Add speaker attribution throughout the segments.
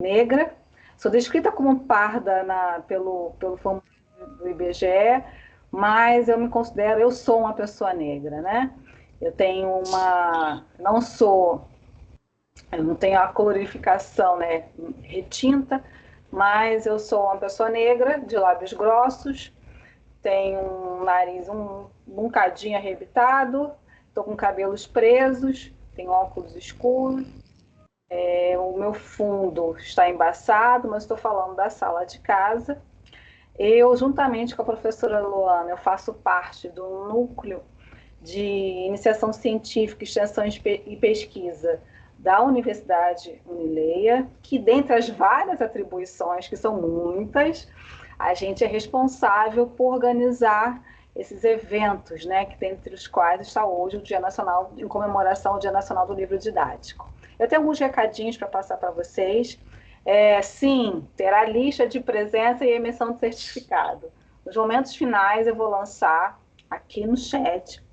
Speaker 1: negra, sou descrita como parda pelo formulário do IBGE, mas eu me considero, eu sou uma pessoa negra, né? Eu tenho não sou, eu não tenho a colorificação, né, retinta, mas eu sou uma pessoa negra, de lábios grossos, tenho um nariz um bocadinho arrebitado, estou com cabelos presos, tenho óculos escuros, o meu fundo está embaçado, mas estou falando da sala de casa. Eu, juntamente com a professora Luana, eu faço parte do núcleo de iniciação científica, extensão e pesquisa da Universidade Unileia, que dentre as várias atribuições, que são muitas, a gente é responsável por organizar esses eventos, né, que dentre os quais está hoje o Dia Nacional, em comemoração ao Dia Nacional do Livro Didático. Eu tenho alguns recadinhos para passar para vocês. Sim, terá lista de presença e emissão de certificado. Nos momentos finais, eu vou lançar aqui no chat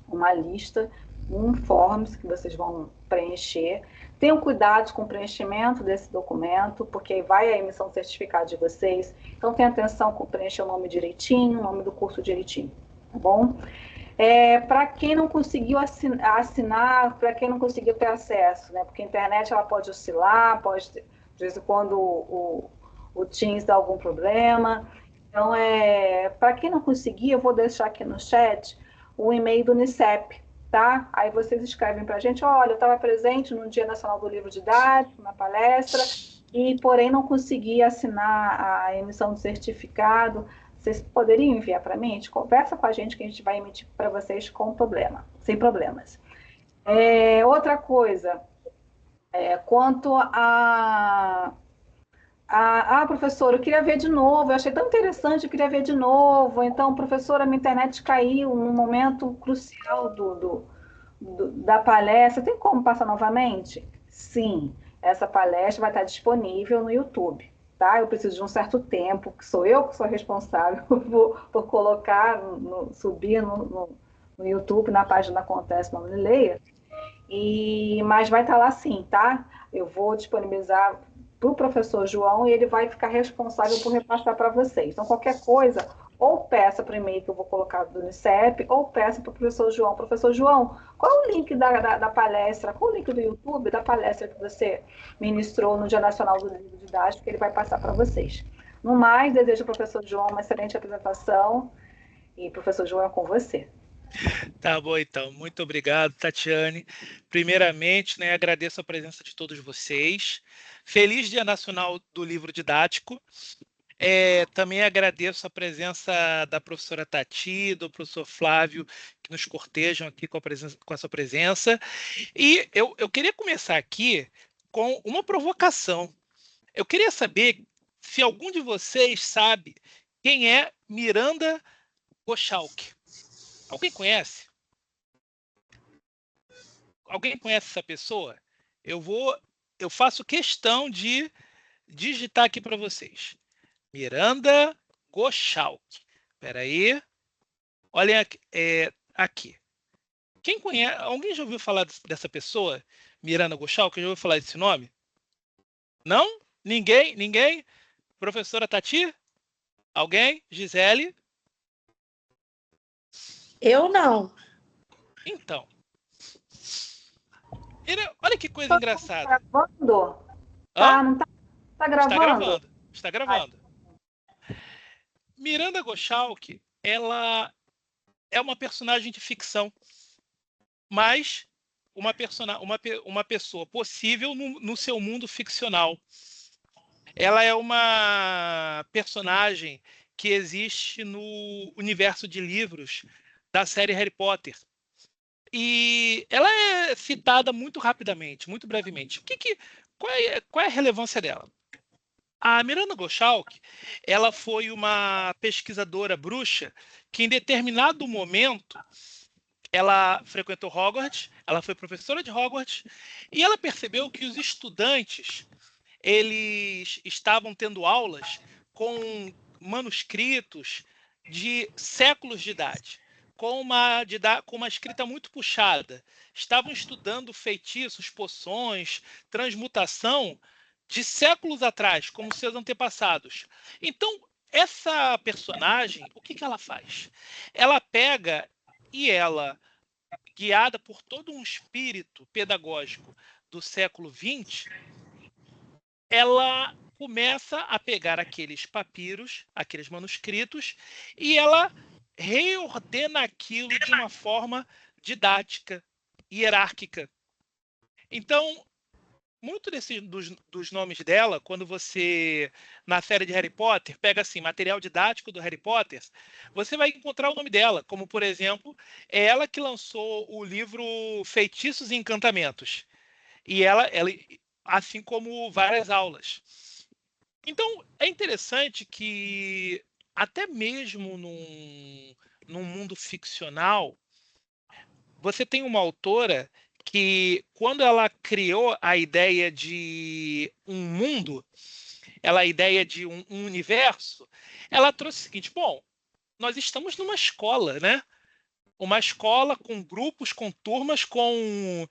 Speaker 1: uma lista, um forms que vocês vão preencher. Tenham cuidado com o preenchimento desse documento, porque vai a emissão do certificado de vocês. Então, tenha atenção com preencher o nome direitinho, o nome do curso direitinho, tá bom? Para quem não conseguiu assinar, para quem não conseguiu ter acesso, né? Porque a internet ela pode oscilar, pode, de vez em quando o Teams dá algum problema. Então, para quem não conseguir, eu vou deixar aqui no chat o e-mail do Unicep, tá? Aí vocês escrevem para a gente, olha, eu estava presente no Dia Nacional do Livro Didático, na palestra, e porém não consegui assinar a emissão do certificado. Vocês poderiam enviar para mim? A gente conversa com a gente que a gente vai emitir para vocês sem problemas. Outra coisa, quanto professora, eu queria ver de novo, eu achei tão interessante, eu queria ver de novo. Então, professora, minha internet caiu num momento crucial da palestra. Tem como passar novamente? Sim, essa palestra vai estar disponível no YouTube. Tá? Eu preciso de um certo tempo, que sou eu que sou responsável por colocar, subir no YouTube, na página Acontece na Unileia, mas vai estar lá sim, tá? Eu vou disponibilizar para o professor João e ele vai ficar responsável por repassar para vocês. Então, qualquer coisa, ou peça para o e-mail que eu vou colocar do Unicep, ou peça para o professor João. Professor João, qual é o link da palestra, qual é o link do YouTube da palestra que você ministrou no Dia Nacional do Livro Didático, que ele vai passar para vocês. No mais, desejo ao professor João uma excelente apresentação e professor João é com você.
Speaker 2: Tá bom, então. Muito obrigado, Tatiane. Primeiramente, né, agradeço a presença de todos vocês. Feliz Dia Nacional do Livro Didático. Também agradeço a presença da professora Tati, do professor Flávio, que nos cortejam aqui com a sua presença. E eu queria começar aqui com uma provocação. Eu queria saber se algum de vocês sabe quem é Miranda Gottschalk. Alguém conhece? Alguém conhece essa pessoa? Eu faço questão de digitar aqui para vocês. Miranda Gottschalk. Espera aí. Olhem aqui. Quem conhece? Alguém já ouviu falar dessa pessoa? Miranda Gottschalk? Já ouviu falar desse nome? Não? Ninguém? Ninguém? Professora Tati? Alguém? Gisele?
Speaker 3: Eu não.
Speaker 2: Então. Olha que coisa engraçada.
Speaker 1: Tá gravando?
Speaker 2: Hã?
Speaker 1: Não tá,
Speaker 2: Está
Speaker 1: gravando?
Speaker 2: gravando. Está gravando. Miranda Gottschalk, ela é uma personagem de ficção, mas uma pessoa possível no seu mundo ficcional. Ela é uma personagem que existe no universo de livros da série Harry Potter. E ela é citada muito rapidamente, muito brevemente. Qual é a relevância dela? A Miranda Gottschalk, ela foi uma pesquisadora bruxa que, em determinado momento, ela frequentou Hogwarts, ela foi professora de Hogwarts, e ela percebeu que os estudantes eles estavam tendo aulas com manuscritos de séculos de idade, com uma escrita muito puxada. Estavam estudando feitiços, poções, transmutação de séculos atrás, como seus antepassados. Então, essa personagem, o que ela faz? Ela pega e ela, guiada por todo um espírito pedagógico do século XX, ela começa a pegar aqueles papiros, aqueles manuscritos, e ela reordena aquilo de uma forma didática, hierárquica. Então, muito dos nomes dela, quando você, na série de Harry Potter, pega assim, material didático do Harry Potter, você vai encontrar o nome dela, como, por exemplo, é ela que lançou o livro Feitiços e Encantamentos. E ela assim como várias aulas. Então, é interessante que, até mesmo num mundo ficcional, você tem uma autora que, quando ela criou a ideia de um mundo, a ideia de um universo, ela trouxe o seguinte: bom, nós estamos numa escola, né? Uma escola com grupos, com turmas, com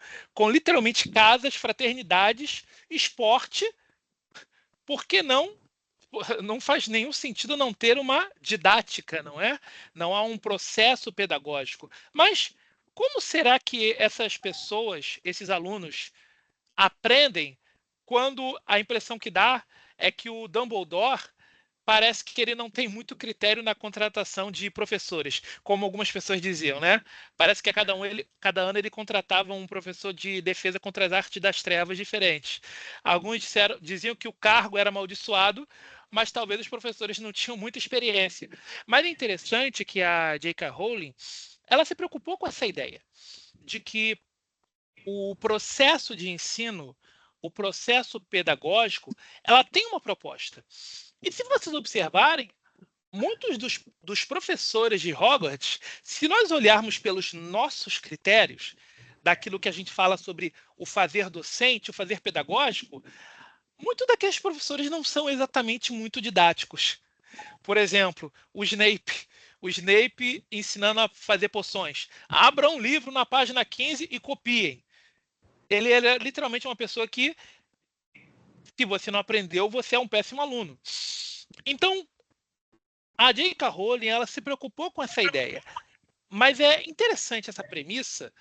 Speaker 2: literalmente casas, fraternidades, esporte. Por que não? Não faz nenhum sentido não ter uma didática, não é? Não há um processo pedagógico. Mas como será que essas pessoas, esses alunos, aprendem quando a impressão que dá é que o Dumbledore parece que ele não tem muito critério na contratação de professores, como algumas pessoas diziam, né? Parece que cada ano ele contratava um professor de defesa contra as artes das trevas diferentes. Alguns diziam que o cargo era amaldiçoado, mas talvez os professores não tinham muita experiência. Mas é interessante que a J.K. Rowling, ela se preocupou com essa ideia de que o processo de ensino, o processo pedagógico, ela tem uma proposta. E se vocês observarem, muitos dos professores de Hogwarts, se nós olharmos pelos nossos critérios, daquilo que a gente fala sobre o fazer docente, o fazer pedagógico, muitos daqueles professores não são exatamente muito didáticos. Por exemplo, o Snape. O Snape ensinando a fazer poções. Abram um livro na página 15 e copiem. Ele é literalmente uma pessoa que, se você não aprendeu, você é um péssimo aluno. Então, a J.K. Rowling, ela se preocupou com essa ideia. Mas é interessante essa premissa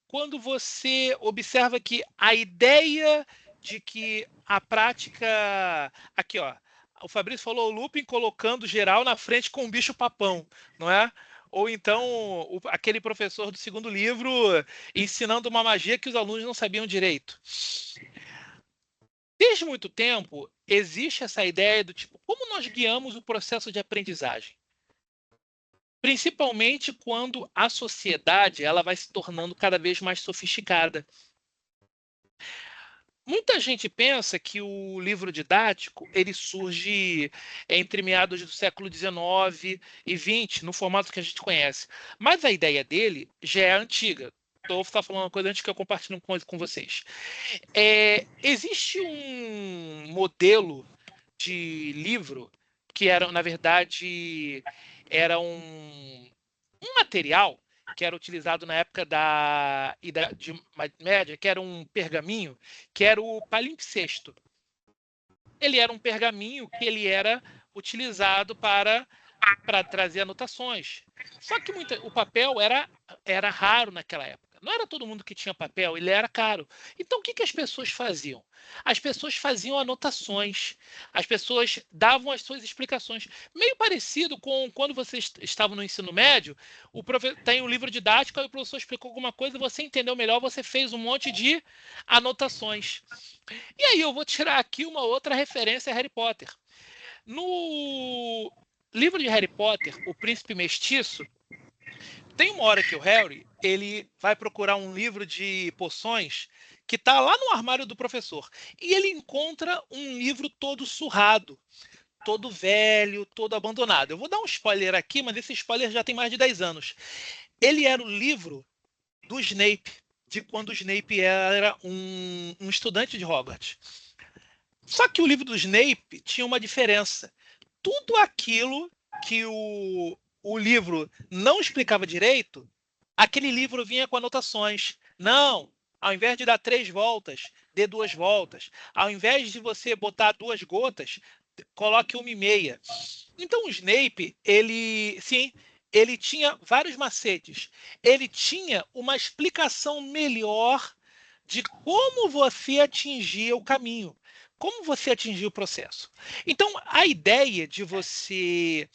Speaker 2: quando você observa que a ideia de que a prática... Aqui, ó. O Fabrício falou o Lupin colocando geral na frente com um bicho-papão, não é? Ou então aquele professor do segundo livro ensinando uma magia que os alunos não sabiam direito. Desde muito tempo, existe essa ideia do tipo, como nós guiamos o processo de aprendizagem? Principalmente quando a sociedade ela vai se tornando cada vez mais sofisticada. Muita gente pensa que o livro didático ele surge entre meados do século XIX e XX, no formato que a gente conhece. Mas a ideia dele já é antiga. Estou falando uma coisa antes que eu compartilhe com vocês. Existe um modelo de livro que era, na verdade, era um material que era utilizado na época da Idade Média, que era um pergaminho, que era o palimpsesto. Ele era um pergaminho que ele era utilizado para trazer anotações. Só que o papel era raro naquela época. Não era todo mundo que tinha papel, ele era caro. Então, o que as pessoas faziam? As pessoas faziam anotações, as pessoas davam as suas explicações. Meio parecido com quando você estava no ensino médio, tem um livro didático, aí o professor explicou alguma coisa, você entendeu melhor, você fez um monte de anotações. E aí eu vou tirar aqui uma outra referência a Harry Potter. No livro de Harry Potter, O Príncipe Mestiço, tem uma hora que o Harry ele vai procurar um livro de poções que está lá no armário do professor. E ele encontra um livro todo surrado, todo velho, todo abandonado. Eu vou dar um spoiler aqui, mas esse spoiler já tem mais de 10 anos. Ele era o livro do Snape, de quando o Snape era um estudante de Hogwarts. Só que o livro do Snape tinha uma diferença. Tudo aquilo que o livro não explicava direito, aquele livro vinha com anotações. Não, ao invés de dar 3 voltas, dê 2 voltas. Ao invés de você botar 2 gotas, coloque 1,5. Então o Snape, ele tinha vários macetes. Ele tinha uma explicação melhor de como você atingia o caminho, como você atingia o processo. Então, a ideia de você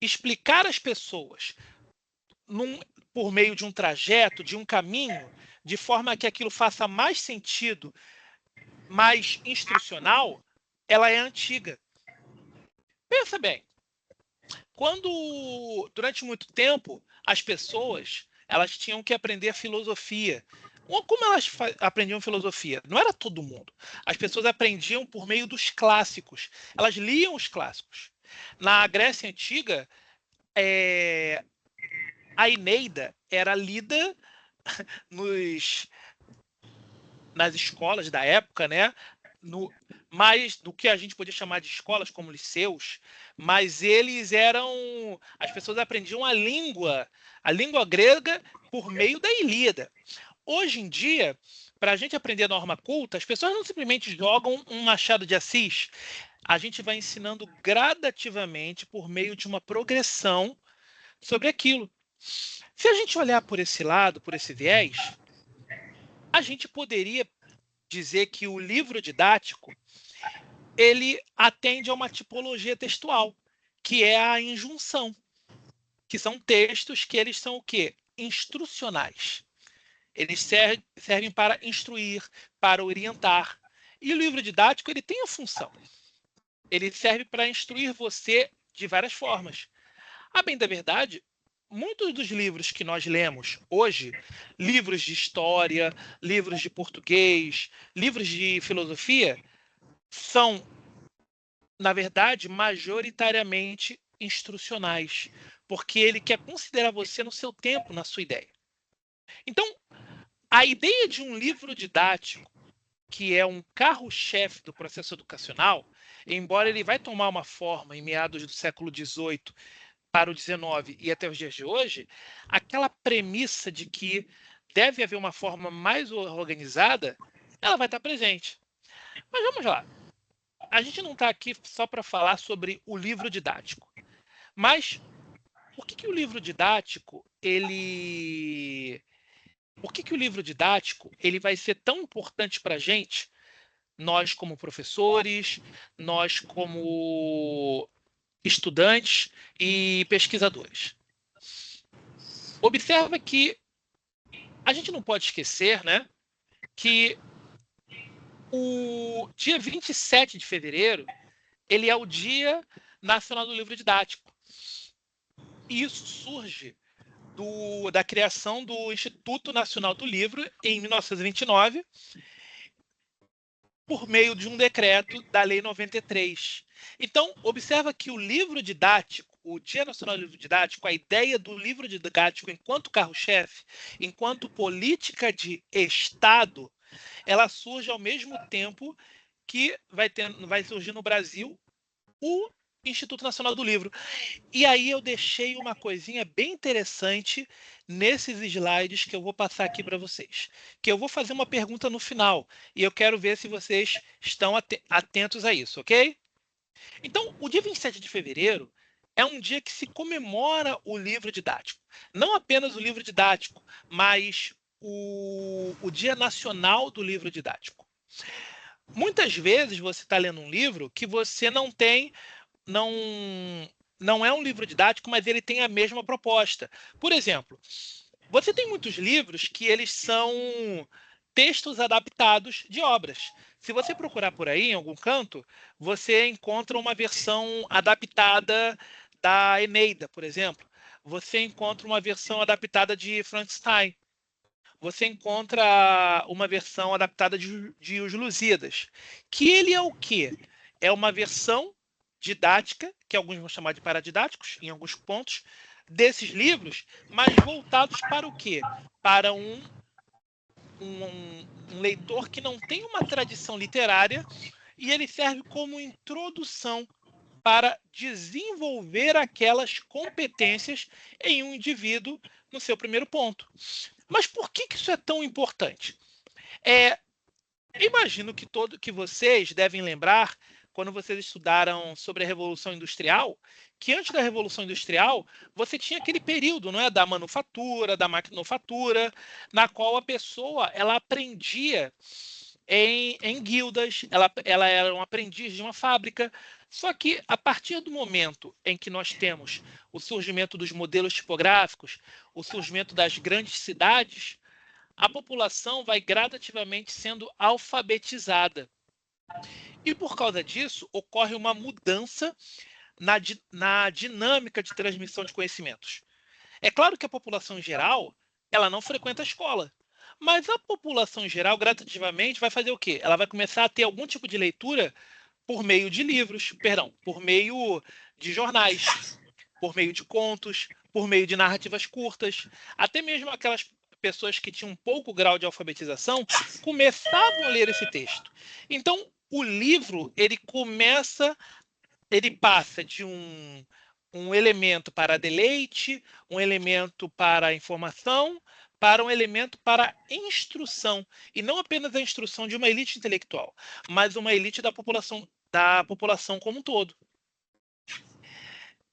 Speaker 2: explicar às pessoas por meio de um trajeto, de um caminho, de forma que aquilo faça mais sentido, mais instrucional, ela é antiga. Pensa bem, durante muito tempo, as pessoas elas tinham que aprender filosofia. Como elas aprendiam filosofia? Não era todo mundo. As pessoas aprendiam por meio dos clássicos. Elas liam os clássicos. Na Grécia Antiga, a Eneida era lida nas escolas da época, né? Mais do que a gente podia chamar de escolas como liceus, mas as pessoas aprendiam a língua grega por meio da Ilíada. Hoje em dia, para a gente aprender norma culta, as pessoas não simplesmente jogam um Machado de Assis. A gente vai ensinando gradativamente por meio de uma progressão sobre aquilo. Se a gente olhar por esse lado, por esse viés, a gente poderia dizer que o livro didático ele atende a uma tipologia textual, que é a injunção, que são textos que eles são o quê? Instrucionais. Eles servem para instruir, para orientar. E o livro didático ele tem a função. Ele serve para instruir você de várias formas. A bem da verdade, muitos dos livros que nós lemos hoje, livros de história, livros de português, livros de filosofia, são, na verdade, majoritariamente instrucionais, porque ele quer considerar você no seu tempo, na sua ideia. Então, a ideia de um livro didático, que é um carro-chefe do processo educacional, embora ele vai tomar uma forma em meados do século XVIII para o XIX e até os dias de hoje, aquela premissa de que deve haver uma forma mais organizada, ela vai estar presente. Mas vamos lá. A gente não está aqui só para falar sobre o livro didático. Mas por que o livro didático ele vai ser tão importante para a gente, nós como professores, nós como estudantes e pesquisadores? Observa que a gente não pode esquecer, né, que o dia 27 de fevereiro ele é o Dia Nacional do Livro Didático. E isso surge da criação do Instituto Nacional do Livro em 1929, por meio de um decreto da Lei 93. Então, observa que o livro didático, o Dia Nacional do Livro Didático, a ideia do livro didático enquanto carro-chefe, enquanto política de Estado, ela surge ao mesmo tempo que vai surgir no Brasil o Instituto Nacional do Livro. E aí eu deixei uma coisinha bem interessante nesses slides que eu vou passar aqui para vocês. Que eu vou fazer uma pergunta no final e eu quero ver se vocês estão atentos a isso, ok? Então, o dia 27 de fevereiro é um dia que se comemora o livro didático. Não apenas o livro didático, mas o Dia Nacional do Livro Didático. Muitas vezes você está lendo um livro que você não é um livro didático, mas ele tem a mesma proposta. Por exemplo, você tem muitos livros que eles são textos adaptados de obras. Se você procurar por aí, em algum canto, você encontra uma versão adaptada da Eneida, por exemplo. Você encontra uma versão adaptada de Frankenstein. Você encontra uma versão adaptada de Os Lusíadas. Que ele é o quê? É uma versão didática, que alguns vão chamar de paradidáticos, em alguns pontos, desses livros, mas voltados para o quê? Para um leitor que não tem uma tradição literária e ele serve como introdução para desenvolver aquelas competências em um indivíduo no seu primeiro ponto. Mas por que isso é tão importante? Imagino que vocês devem lembrar, quando vocês estudaram sobre a Revolução Industrial, que antes da Revolução Industrial, você tinha aquele período, não é, da manufatura, da maquinofatura, na qual a pessoa ela aprendia em guildas, ela era um aprendiz de uma fábrica. Só que a partir do momento em que nós temos o surgimento dos modelos tipográficos, o surgimento das grandes cidades, a população vai gradativamente sendo alfabetizada. E por causa disso, ocorre uma mudança na dinâmica de transmissão de conhecimentos. É claro que a população em geral, ela não frequenta a escola, mas a população em geral, gradativamente, vai fazer o quê? Ela vai começar a ter algum tipo de leitura por meio de livros, perdão, por meio de jornais, por meio de contos, por meio de narrativas curtas, até mesmo aquelas pessoas que tinham um pouco grau de alfabetização começavam a ler esse texto. Então, o livro ele passa de um elemento para deleite, um elemento para informação, para um elemento para instrução, e não apenas a instrução de uma elite intelectual, mas uma elite da população como um todo.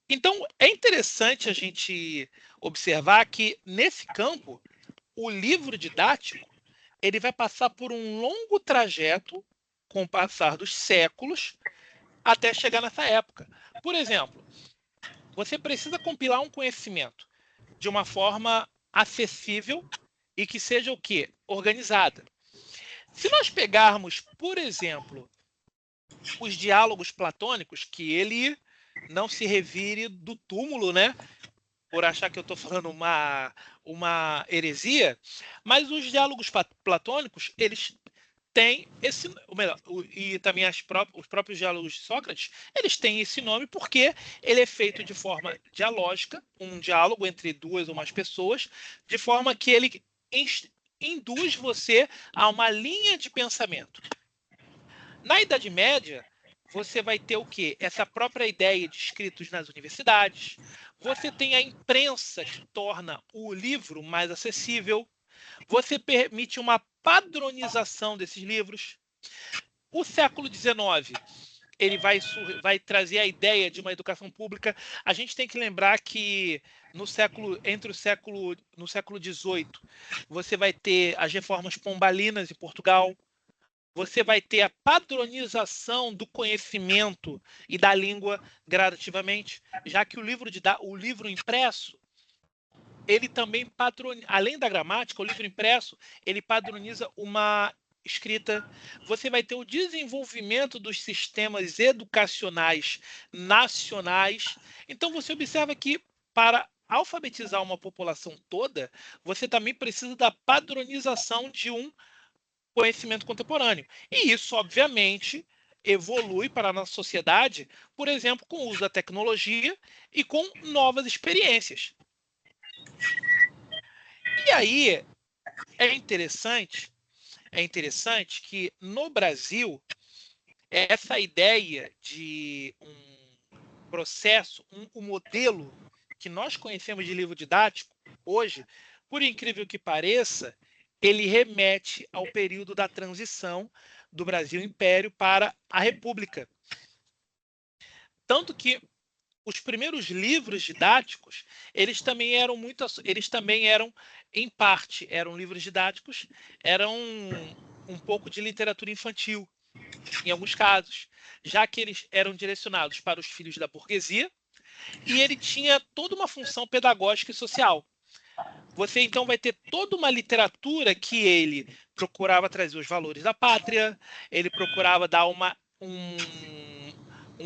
Speaker 2: Então, é interessante a gente observar que, nesse campo, o livro didático ele vai passar por um longo trajeto com o passar dos séculos até chegar nessa época. Por exemplo, você precisa compilar um conhecimento de uma forma acessível e que seja o quê? Organizada. Se nós pegarmos, por exemplo, os diálogos platônicos, que ele não se revire do túmulo, né? Por achar que eu estou falando uma heresia, mas os diálogos platônicos, eles têm esse, ou melhor, e também os próprios diálogos de Sócrates, eles têm esse nome porque ele é feito de forma dialógica, um diálogo entre duas ou mais pessoas, de forma que ele induz você a uma linha de pensamento. Na Idade Média, você vai ter o quê? Essa própria ideia de escritos nas universidades. Você tem a imprensa que torna o livro mais acessível. Você permite uma padronização desses livros. O século XIX ele vai trazer a ideia de uma educação pública. A gente tem que lembrar que no século XVIII, você vai ter as reformas pombalinas em Portugal. Você vai ter a padronização do conhecimento e da língua gradativamente, já que o livro impresso, ele também além da gramática, o livro impresso, ele padroniza uma escrita. Você vai ter o desenvolvimento dos sistemas educacionais nacionais. Então você observa que para alfabetizar uma população toda, você também precisa da padronização de um conhecimento contemporâneo. E isso, obviamente, evolui para a nossa sociedade, por exemplo, com o uso da tecnologia e com novas experiências. E aí é interessante que no Brasil essa ideia de um processo, um modelo que nós conhecemos de livro didático hoje, por incrível que pareça, ele remete ao período da transição do Brasil Império para a República. Tanto que os primeiros livros didáticos, eles também eram em parte, eram livros didáticos, eram um pouco de literatura infantil, em alguns casos, já que eles eram direcionados para os filhos da burguesia, e ele tinha toda uma função pedagógica e social. Você então vai ter toda uma literatura que ele procurava trazer os valores da pátria, ele procurava dar um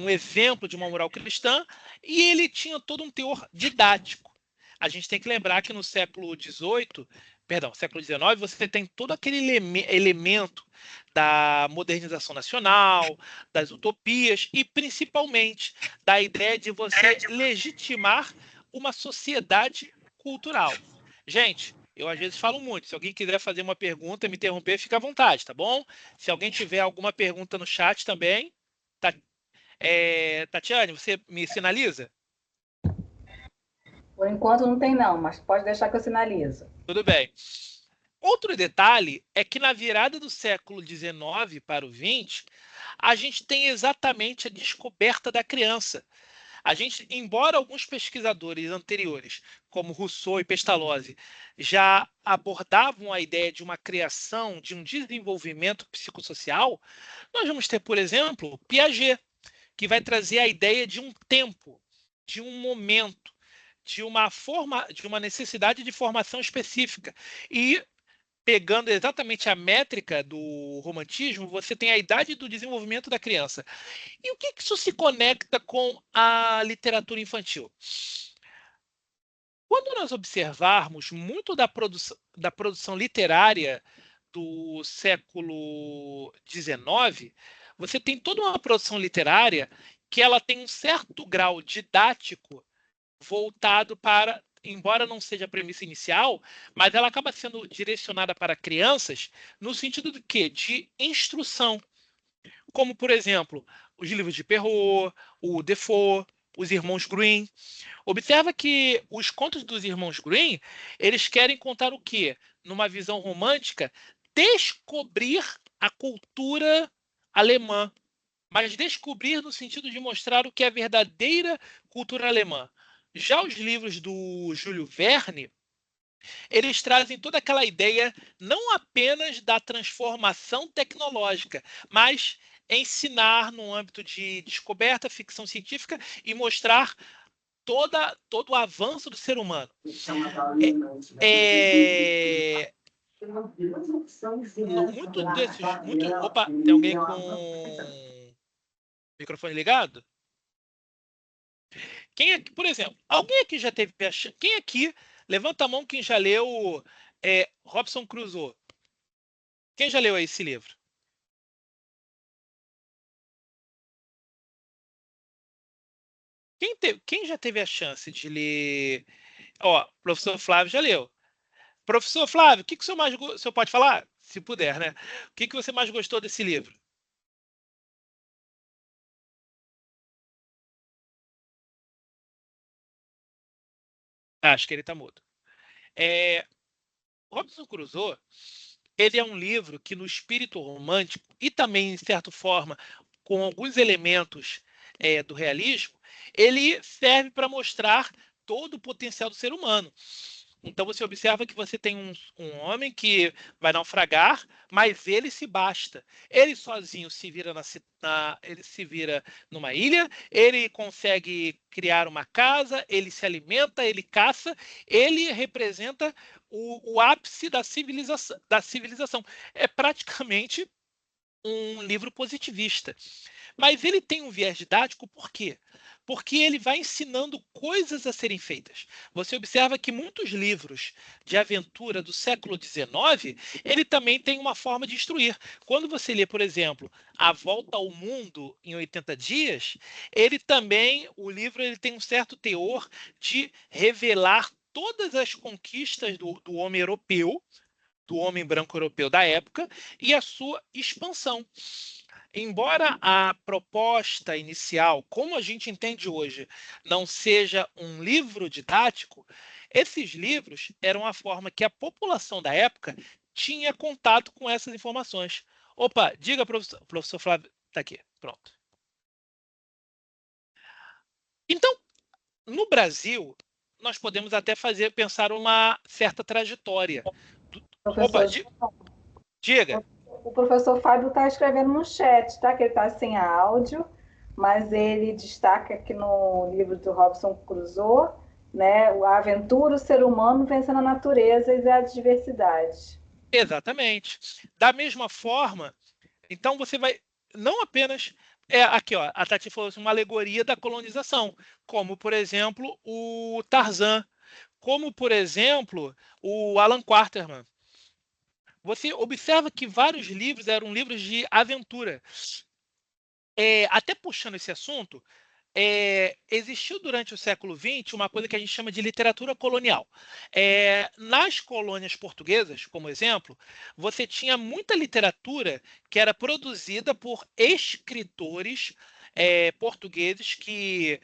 Speaker 2: exemplo de uma moral cristã, e ele tinha todo um teor didático. A gente tem que lembrar que no século XIX, você tem todo aquele elemento da modernização nacional, das utopias e principalmente da ideia de você legitimar uma sociedade cultural. Gente, eu às vezes falo muito. Se alguém quiser fazer uma pergunta, me interromper, fica à vontade, tá bom? Se alguém tiver alguma pergunta no chat também, tá, Tatiane, você me sinaliza?
Speaker 1: Por enquanto não tem não, mas pode deixar que eu sinalizo.
Speaker 2: Tudo bem. Outro detalhe é que na virada do século XIX para o XX, a gente tem exatamente a descoberta da criança. A gente, embora alguns pesquisadores anteriores, como Rousseau e Pestalozzi, já abordavam a ideia de uma criação, de um desenvolvimento psicossocial, nós vamos ter, por exemplo, Piaget, que vai trazer a ideia de um tempo, de um momento, de uma necessidade de formação específica. E pegando exatamente a métrica do romantismo, você tem a idade do desenvolvimento da criança. E o que isso se conecta com a literatura infantil? Quando nós observarmos muito da produção literária do século XIX, você tem toda uma produção literária que ela tem um certo grau didático voltado para, embora não seja a premissa inicial, mas ela acaba sendo direcionada para crianças no sentido de quê? De instrução. Como, por exemplo, os livros de Perrault, o Defoe, os irmãos Grimm. Observa que os contos dos irmãos Grimm, eles querem contar o quê? Numa visão romântica, descobrir a cultura alemã, mas descobrir no sentido de mostrar o que é a verdadeira cultura alemã. Já os livros do Júlio Verne, eles trazem toda aquela ideia não apenas da transformação tecnológica, mas ensinar no âmbito de descoberta, ficção científica e mostrar todo o avanço do ser humano. É, Opa, tem alguém com microfone ligado? Quem aqui, por exemplo, alguém aqui já teve quem aqui levanta a mão quem já leu Robinson Crusoe? Quem já leu esse livro? Quem já teve a chance de ler? Ó, professor Flávio já leu. Professor Flávio, o que o senhor mais o senhor pode falar? Se puder, né? O que você mais gostou desse livro? Acho que ele está mudo. Robinson Crusoe, ele é um livro que, no espírito romântico e também, em certa forma, com alguns elementos do realismo, ele serve para mostrar todo o potencial do ser humano. Então você observa que você tem um homem que vai naufragar, mas ele se basta. Ele sozinho se vira ele se vira numa ilha, ele consegue criar uma casa, ele se alimenta, ele caça, ele representa o ápice da civilização. É praticamente um livro positivista. Mas ele tem um viés didático, por quê? Porque ele vai ensinando coisas a serem feitas. Você observa que muitos livros de aventura do século XIX, ele também tem uma forma de instruir. Quando você lê, por exemplo, A Volta ao Mundo em 80 Dias, o livro ele tem um certo teor de revelar todas as conquistas do homem europeu, do homem branco europeu da época, e a sua expansão. Embora a proposta inicial, como a gente entende hoje, não seja um livro didático, esses livros eram a forma que a população da época tinha contato com essas informações. Opa, diga, professor Flávio, está aqui, pronto. Então, no Brasil, nós podemos até pensar uma certa trajetória. Opa,
Speaker 1: Professor,
Speaker 2: diga.
Speaker 1: o professor Fábio está escrevendo no chat, tá? Que ele está sem áudio, mas ele destaca aqui no livro do Robinson Crusoe, né? A aventura, o ser humano vencendo a natureza e a diversidade.
Speaker 2: Exatamente. Da mesma forma, então você vai não apenas aqui, ó, a Tati falou assim, uma alegoria da colonização, como por exemplo o Tarzan, como por exemplo o Alan Quatermain. Você observa que vários livros eram livros de aventura. Até puxando esse assunto, existiu durante o século XX uma coisa que a gente chama de literatura colonial. Nas colônias portuguesas, como exemplo, você tinha muita literatura que era produzida por escritores portugueses que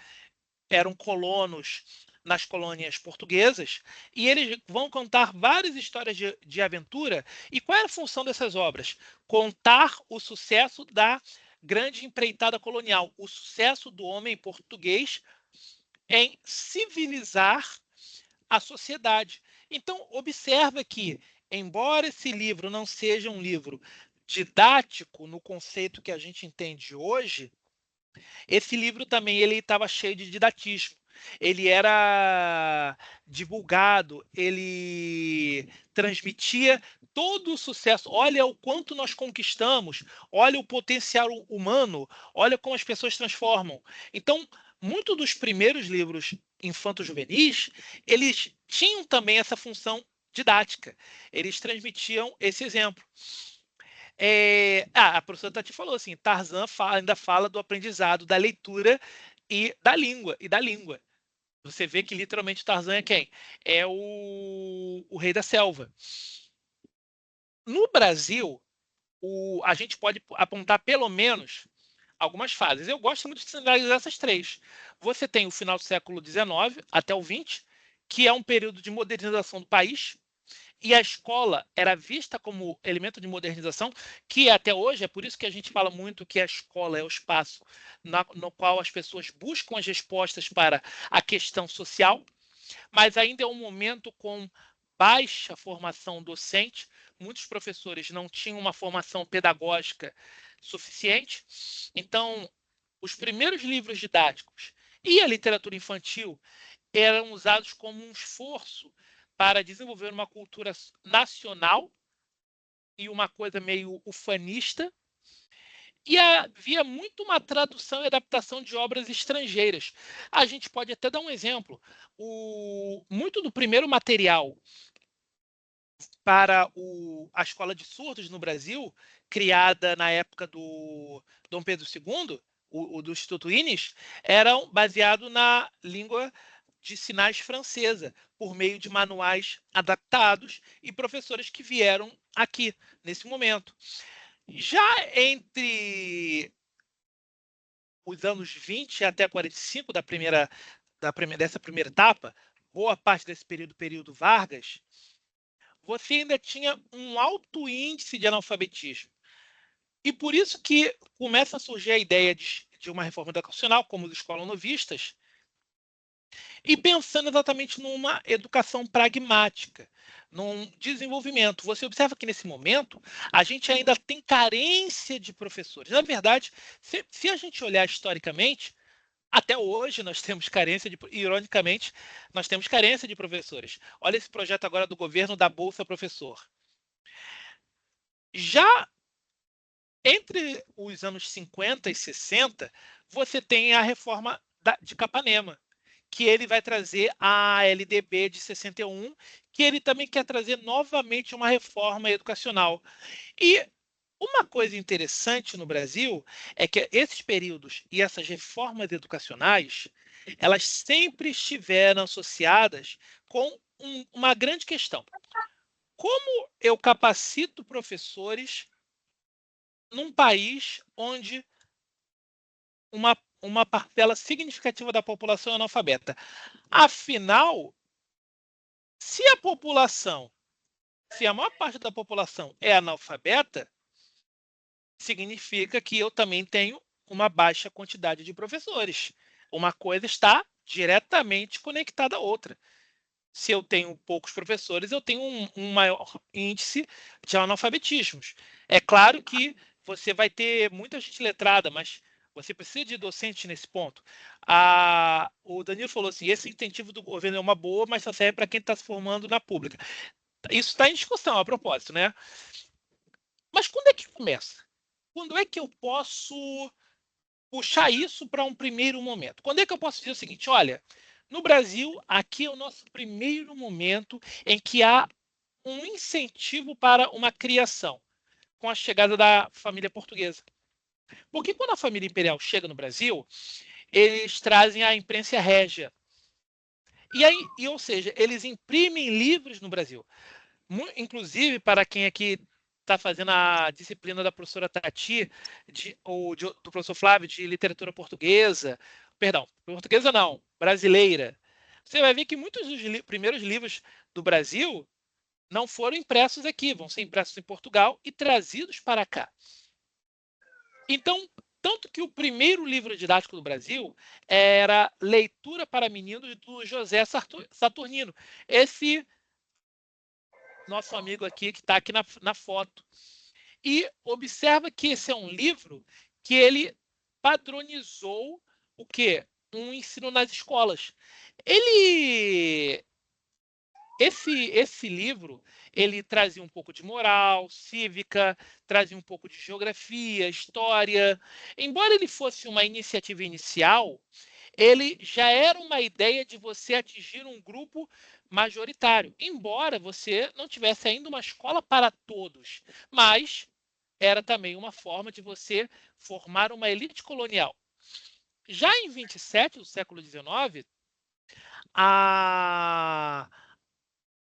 Speaker 2: eram colonos nas colônias portuguesas, e eles vão contar várias histórias de aventura. E qual é a função dessas obras? Contar o sucesso da grande empreitada colonial, o sucesso do homem português em civilizar a sociedade. Então, observa que, embora esse livro não seja um livro didático no conceito que a gente entende hoje, esse livro também ele estava cheio de didatismo. Ele era divulgado, ele transmitia todo o sucesso. Olha o quanto nós conquistamos, olha o potencial humano, olha como as pessoas transformam. Então, muitos dos primeiros livros infanto-juvenis, eles tinham também essa função didática. Eles transmitiam esse exemplo. A professora Tati falou assim, Tarzan ainda fala do aprendizado, da leitura e da língua. Você vê que literalmente Tarzan é quem? É o rei da selva. No Brasil, a gente pode apontar pelo menos algumas fases. Eu gosto muito de sinalizar essas três. Você tem o final do século XIX até o XX, que é um período de modernização do país, e a escola era vista como elemento de modernização, que até hoje, é por isso que a gente fala muito que a escola é o espaço no qual as pessoas buscam as respostas para a questão social, mas ainda é um momento com baixa formação docente, muitos professores não tinham uma formação pedagógica suficiente, então os primeiros livros didáticos e a literatura infantil eram usados como um esforço para desenvolver uma cultura nacional e uma coisa meio ufanista, e havia muito uma tradução e adaptação de obras estrangeiras. A gente pode até dar um exemplo. Muito do primeiro material para a Escola de Surdos no Brasil, criada na época do Dom Pedro II, o do Instituto Ines, eram baseado na língua de sinais francesa, por meio de manuais adaptados e professores que vieram aqui, nesse momento. Já entre os anos 20 até 45 dessa primeira etapa, boa parte desse período Vargas, você ainda tinha um alto índice de analfabetismo. E por isso que começa a surgir a ideia de uma reforma educacional, como os escolanovistas, e pensando exatamente numa educação pragmática, num desenvolvimento. Você observa que, nesse momento, a gente ainda tem carência de professores. Na verdade, se a gente olhar historicamente, até hoje nós temos carência ironicamente, nós temos carência de professores. Olha esse projeto agora do governo da Bolsa Professor. Já entre os anos 50 e 60, você tem a reforma de Capanema, que ele vai trazer a LDB de 61, que ele também quer trazer novamente uma reforma educacional. E uma coisa interessante no Brasil é que esses períodos e essas reformas educacionais, elas sempre estiveram associadas com uma grande questão. Como eu capacito professores num país onde uma parcela significativa da população é analfabeta? Afinal, se a maior parte da população é analfabeta, significa que eu também tenho uma baixa quantidade de professores. Uma coisa está diretamente conectada à outra. Se eu tenho poucos professores, eu tenho um maior índice de analfabetismos. É claro que você vai ter muita gente letrada, mas você precisa de docente nesse ponto. O Danilo falou assim, esse incentivo do governo é uma boa, mas só serve para quem está se formando na pública. Isso está em discussão, a propósito, né? Mas quando é que começa? Quando é que eu posso puxar isso para um primeiro momento? Quando é que eu posso dizer o seguinte, olha, no Brasil, aqui é o nosso primeiro momento em que há um incentivo para uma criação, com a chegada da família portuguesa. Porque quando a família imperial chega no Brasil, eles trazem a imprensa régia. E aí, ou seja, eles imprimem livros no Brasil. Inclusive, para quem aqui está fazendo a disciplina da professora Tati, do professor Flávio, de literatura portuguesa, perdão, portuguesa não, brasileira. você vai ver que muitos dos primeiros livros do Brasil não foram impressos aqui, vão ser impressos em Portugal e trazidos para cá. Então, tanto que o primeiro livro didático do Brasil era Leitura para Meninos, do José Saturnino. Esse nosso amigo aqui, que está aqui na foto. E observa que esse é um livro que ele padronizou o quê? Um ensino nas escolas. Esse livro, ele trazia um pouco de moral cívica, trazia um pouco de geografia, história. Embora ele fosse uma iniciativa inicial, ele já era uma ideia de você atingir um grupo majoritário, embora você não tivesse ainda uma escola para todos, mas era também uma forma de você formar uma elite colonial. Já em 27 do século XIX,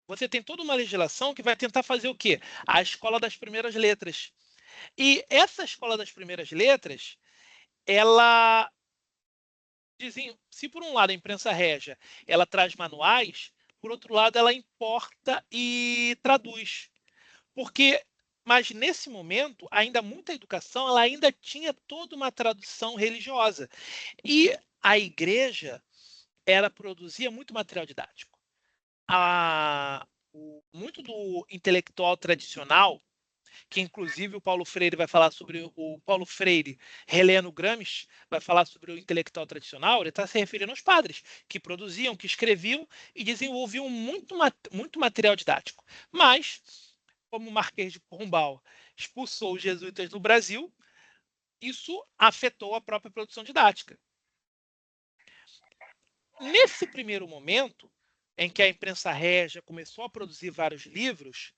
Speaker 2: você tem toda uma legislação que vai tentar fazer o quê? A escola das primeiras letras. E essa escola das primeiras letras, ela dizem, se por um lado a imprensa régia ela traz manuais, por outro lado ela importa e traduz. Mas nesse momento, ainda muita educação, ela ainda tinha toda uma tradução religiosa. E a igreja, ela produzia muito material didático. Muito do intelectual tradicional, que inclusive o Paulo Freire vai falar sobre o Paulo Freire, relendo Gramsci, vai falar sobre o intelectual tradicional, ele está se referindo aos padres, que produziam, que escreviam e desenvolviam muito material didático. Mas, como o Marquês de Pombal expulsou os jesuítas do Brasil, isso afetou a própria produção didática. Nesse primeiro momento, em que a imprensa régia começou a produzir vários livros,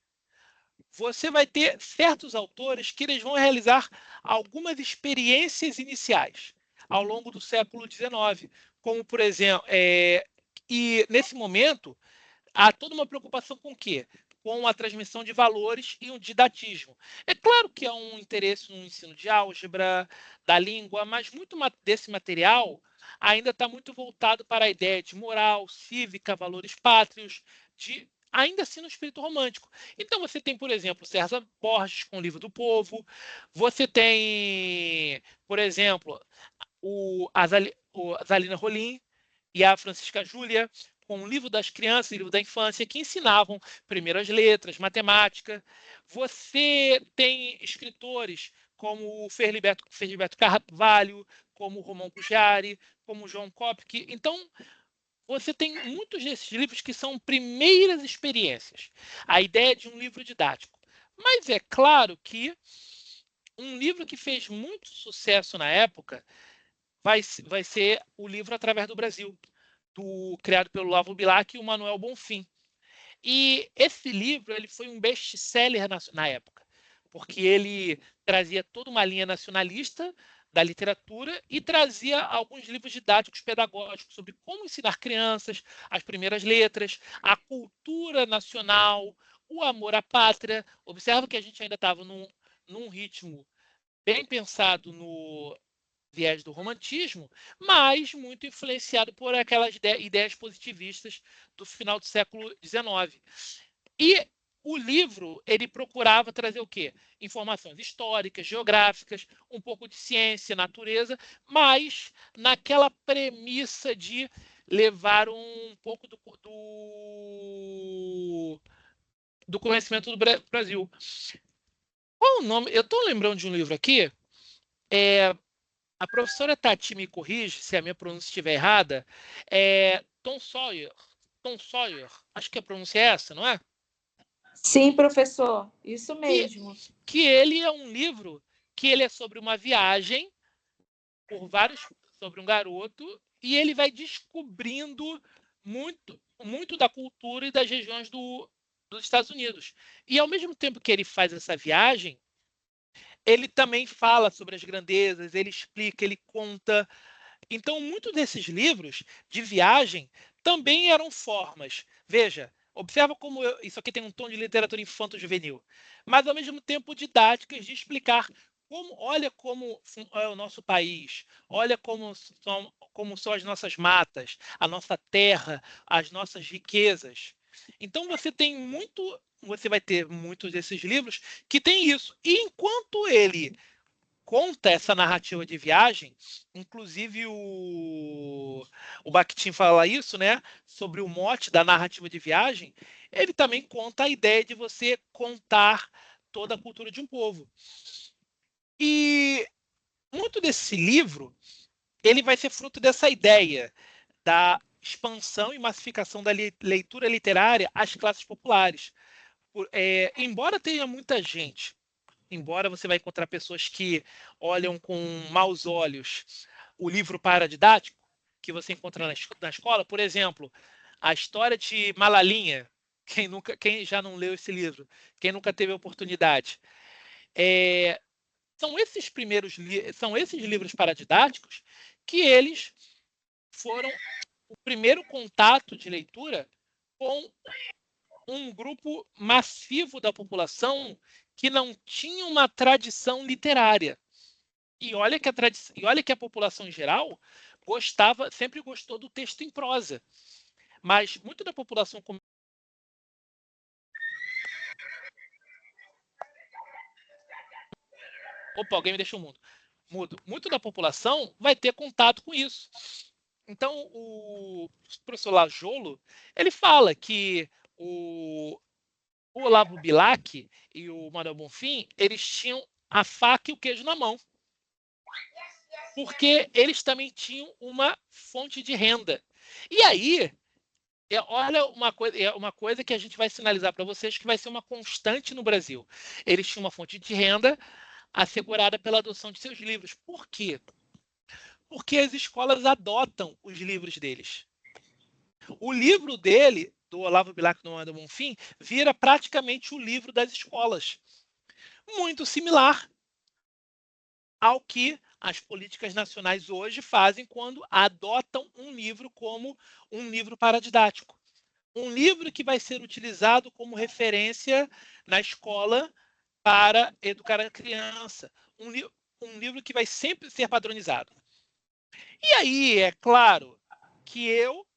Speaker 2: você vai ter certos autores que eles vão realizar algumas experiências iniciais ao longo do século XIX, como, por exemplo, e nesse momento há toda uma preocupação com o quê? Com a transmissão de valores e um didatismo. É claro que há um interesse no ensino de álgebra, da língua, mas muito desse material ainda está muito voltado para a ideia de moral, cívica, valores pátrios, ainda assim no espírito romântico. Então você tem, por exemplo, César Borges com o Livro do Povo, você tem, por exemplo, a Zalina Rolim e a Francisca Júlia, com o Livro das Crianças e Livro da Infância, que ensinavam primeiras letras, matemática. Você tem escritores como o Feliberto Carvalho, como o Romão Pugiari, como o João Kopke. Então, você tem muitos desses livros que são primeiras experiências. A ideia de um livro didático. Mas é claro que um livro que fez muito sucesso na época vai ser o livro Através do Brasil, criado pelo Olavo Bilac e o Manuel Bonfim. E esse livro ele foi um best-seller na época, porque ele trazia toda uma linha nacionalista da literatura e trazia alguns livros didáticos pedagógicos sobre como ensinar crianças, as primeiras letras, a cultura nacional, o amor à pátria. Observa que a gente ainda estava num ritmo bem pensado no viés do romantismo, mas muito influenciado por aquelas ideias positivistas do final do século XIX. E o livro ele procurava trazer o quê? Informações históricas, geográficas, um pouco de ciência, natureza, mas naquela premissa de levar um pouco do conhecimento do Brasil. Qual o nome? Eu estou lembrando de um livro aqui. A professora Tati me corrige se a minha pronúncia estiver errada. Tom Sawyer. Tom Sawyer. Acho que a pronúncia é essa, não é?
Speaker 3: Sim, professor. Isso mesmo.
Speaker 2: Que ele é um livro que ele é sobre uma viagem sobre um garoto e ele vai descobrindo muito da cultura e das regiões dos Estados Unidos. E ao mesmo tempo que ele faz essa viagem, ele também fala sobre as grandezas, ele explica, ele conta. Então, muitos desses livros de viagem também eram formas. Veja, observa como isso aqui tem um tom de literatura infanto-juvenil, mas ao mesmo tempo didáticas de explicar olha como é o nosso país, olha como são as nossas matas, a nossa terra, as nossas riquezas. Então você vai ter muitos desses livros que tem isso. E enquanto ele conta essa narrativa de viagem, inclusive o Bakhtin fala isso, né, sobre o mote da narrativa de viagem, ele também conta a ideia de você contar toda a cultura de um povo. E muito desse livro, ele vai ser fruto dessa ideia da expansão e massificação da leitura literária às classes populares. Embora tenha muita gente, embora você vai encontrar pessoas que olham com maus olhos o livro paradidático que você encontra na escola, por exemplo, a história de Malalinha, quem já não leu esse livro, quem nunca teve a oportunidade, são esses livros paradidáticos que eles foram o primeiro contato de leitura com um grupo massivo da população que não tinha uma tradição literária. E olha que a população em geral sempre gostou do texto em prosa. Mas muito da população. Opa, alguém me deixou mudo. Muito da população vai ter contato com isso. Então, o professor Lajolo, ele fala que o Olavo Bilac e o Manuel Bonfim, eles tinham a faca e o queijo na mão. Porque eles também tinham uma fonte de renda. E aí, olha uma coisa que a gente vai sinalizar para vocês que vai ser uma constante no Brasil. Eles tinham uma fonte de renda assegurada pela adoção de seus livros. Por quê? Porque as escolas adotam os livros deles. O livro dele, do Olavo Bilac e do Manuel Bonfim, vira praticamente o livro das escolas. Muito similar ao que as políticas nacionais hoje fazem quando adotam um livro como um livro paradidático. Um livro que vai ser utilizado como referência na escola para educar a criança. Um livro que vai sempre ser padronizado. E aí, é claro que eu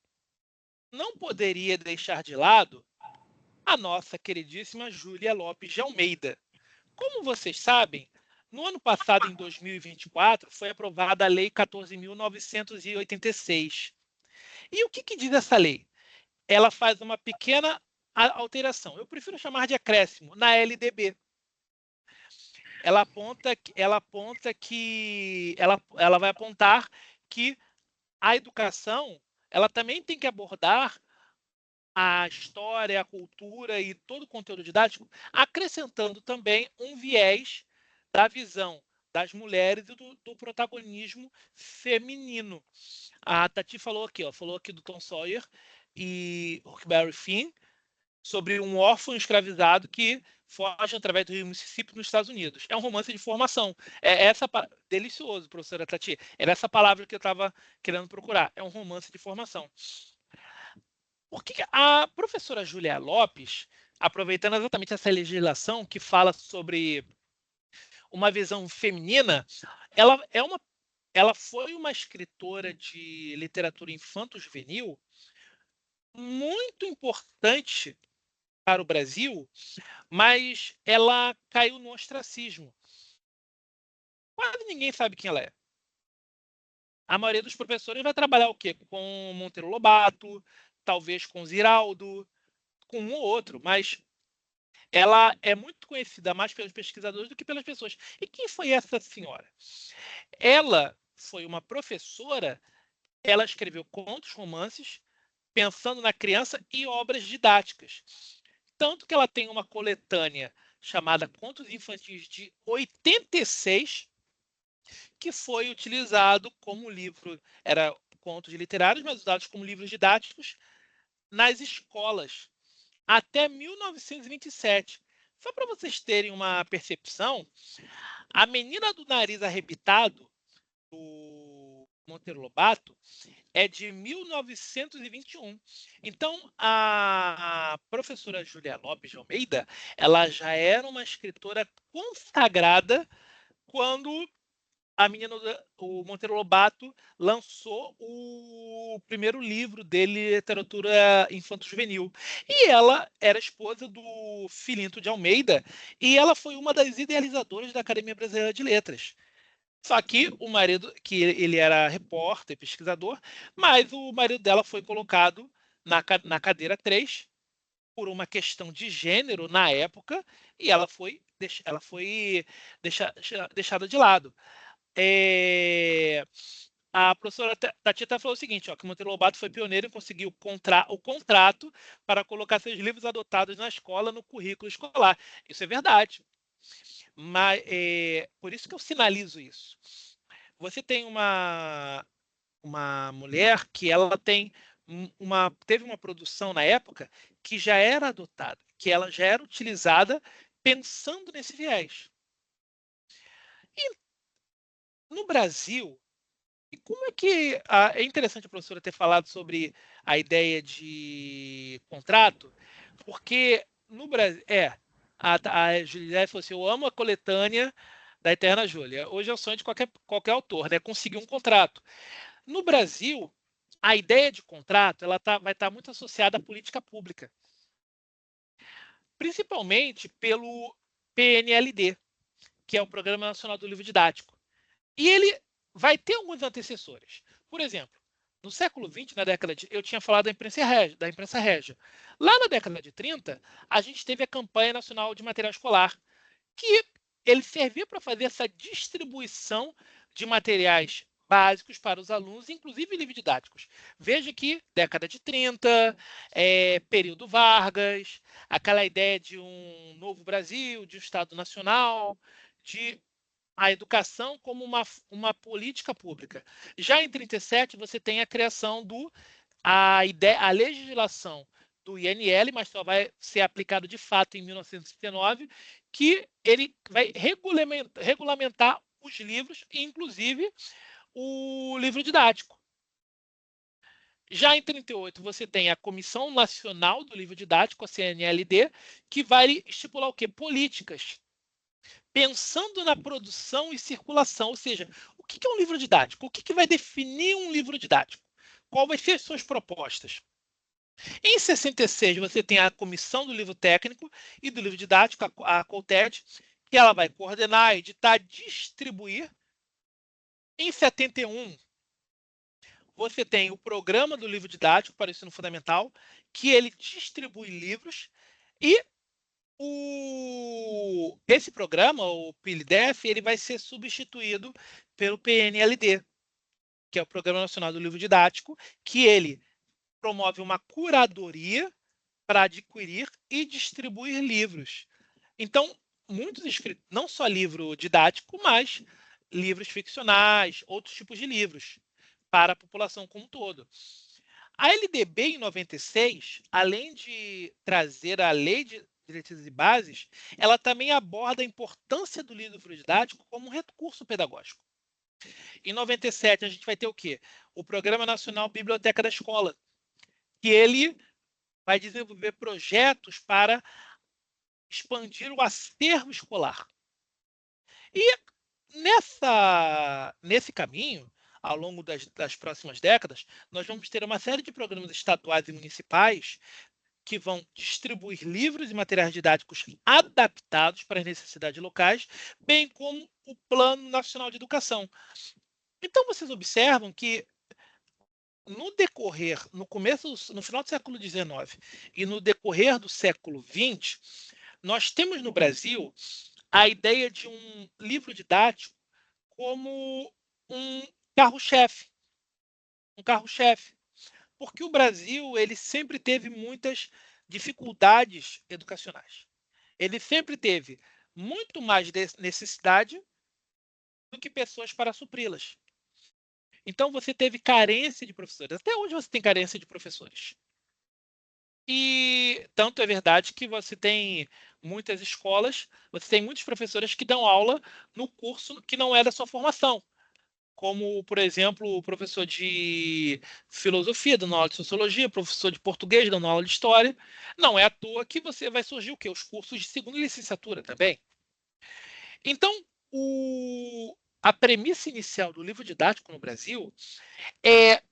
Speaker 2: não poderia deixar de lado a nossa queridíssima Júlia Lopes de Almeida. Como vocês sabem, no ano passado, em 2024, foi aprovada a Lei 14.986. E o que diz essa lei? Ela faz uma pequena alteração. Eu prefiro chamar de acréscimo na LDB. Ela vai apontar que a educação ela também tem que abordar a história, a cultura e todo o conteúdo didático, acrescentando também um viés da visão das mulheres e do protagonismo feminino. A Tati falou aqui do Tom Sawyer e Huckleberry Finn, sobre um órfão escravizado que foge através do rio Mississippi nos Estados Unidos. É um romance de formação. Delicioso, professora Tati. Era essa palavra que eu estava querendo procurar. É um romance de formação. Porque a professora Júlia Lopes, aproveitando exatamente essa legislação que fala sobre uma visão feminina, ela foi uma escritora de literatura infanto-juvenil muito importante para o Brasil, mas ela caiu no ostracismo. Quase ninguém sabe quem ela é. A maioria dos professores vai trabalhar o quê? Com Monteiro Lobato, talvez com Ziraldo, com um ou outro, mas ela é muito conhecida mais pelos pesquisadores do que pelas pessoas. E quem foi essa senhora? Ela foi uma professora, ela escreveu contos, romances, pensando na criança e obras didáticas. Tanto que ela tem uma coletânea chamada Contos Infantis de 86, que foi utilizado como livro, era contos literários, mas usados como livros didáticos nas escolas, até 1927. Só para vocês terem uma percepção, A Menina do Nariz Arrebitado, do Monteiro Lobato, é de 1921. Então, a professora Júlia Lopes de Almeida, ela já era uma escritora consagrada quando o Monteiro Lobato lançou o primeiro livro dele, literatura infanto-juvenil. E ela era esposa do Filinto de Almeida, e ela foi uma das idealizadoras da Academia Brasileira de Letras. Só que o marido, que ele era repórter, pesquisador, mas o marido dela foi colocado na cadeira 3 por uma questão de gênero na época, e ela foi deixada de lado. A professora Tati até falou o seguinte, ó, que Monteiro Lobato foi pioneiro em conseguir o contrato para colocar seus livros adotados na escola, no currículo escolar. Isso é verdade. Mas, por isso que eu sinalizo isso. Você tem uma mulher que ela teve uma produção na época que já era adotada, que ela já era utilizada pensando nesse viés. E no Brasil, e como é que é interessante a professora ter falado sobre a ideia de contrato, porque no Brasil a Juliette falou assim, eu amo a coletânea da Eterna Júlia. Hoje é o sonho de qualquer autor, né? Conseguir um contrato. No Brasil, a ideia de contrato vai estar muito associada à política pública, principalmente pelo PNLD, que é o Programa Nacional do Livro Didático. E ele vai ter alguns antecessores. Por exemplo, no século XX, eu tinha falado da imprensa régia. Lá na década de 30, a gente teve a Campanha Nacional de Material Escolar, que ele servia para fazer essa distribuição de materiais básicos para os alunos, inclusive livros didáticos. Veja que década de 30, período Vargas, aquela ideia de um novo Brasil, de um Estado nacional, de a educação como uma política pública. Já em 37, você tem a criação a legislação do INL, mas só vai ser aplicado de fato em 1939, que ele vai regulamentar os livros, inclusive o livro didático. Já em 38, você tem a Comissão Nacional do Livro Didático, a CNLD, que vai estipular o quê? Políticas, pensando na produção e circulação, ou seja, o que é um livro didático? O que vai definir um livro didático? Qual vai ser as suas propostas? Em 66, você tem a Comissão do Livro Técnico e do Livro Didático, a COLTED, que ela vai coordenar, editar, distribuir. Em 71, você tem o Programa do Livro Didático para o Ensino Fundamental, que ele distribui livros, e esse programa, o PILDEF, ele vai ser substituído pelo PNLD, que é o Programa Nacional do Livro Didático, que ele promove uma curadoria para adquirir e distribuir livros. Então, muitos escritos, não só livro didático, mas livros ficcionais, outros tipos de livros, para a população como um todo. A LDB, em 96, além de trazer a Lei de Diretrizes e Bases, ela também aborda a importância do livro didático como um recurso pedagógico. Em 97, a gente vai ter o quê? O Programa Nacional Biblioteca da Escola, que ele vai desenvolver projetos para expandir o acervo escolar. E nesse caminho, ao longo das próximas décadas, nós vamos ter uma série de programas estaduais e municipais que vão distribuir livros e materiais didáticos adaptados para as necessidades locais, bem como o Plano Nacional de Educação. Então, vocês observam que no final do século XIX e no decorrer do século XX, nós temos no Brasil a ideia de um livro didático como um carro-chefe. Porque o Brasil ele sempre teve muitas dificuldades educacionais. Ele sempre teve muito mais necessidade do que pessoas para supri-las. Então, você teve carência de professores. Até hoje você tem carência de professores. E tanto é verdade que você tem muitas escolas, você tem muitos professores que dão aula no curso que não é da sua formação. Como, por exemplo, o professor de filosofia dando aula de sociologia, professor de português dando aula de história. Não é à toa que você vai surgir o quê? Os cursos de segunda licenciatura também. Então, a premissa inicial do livro didático no Brasil é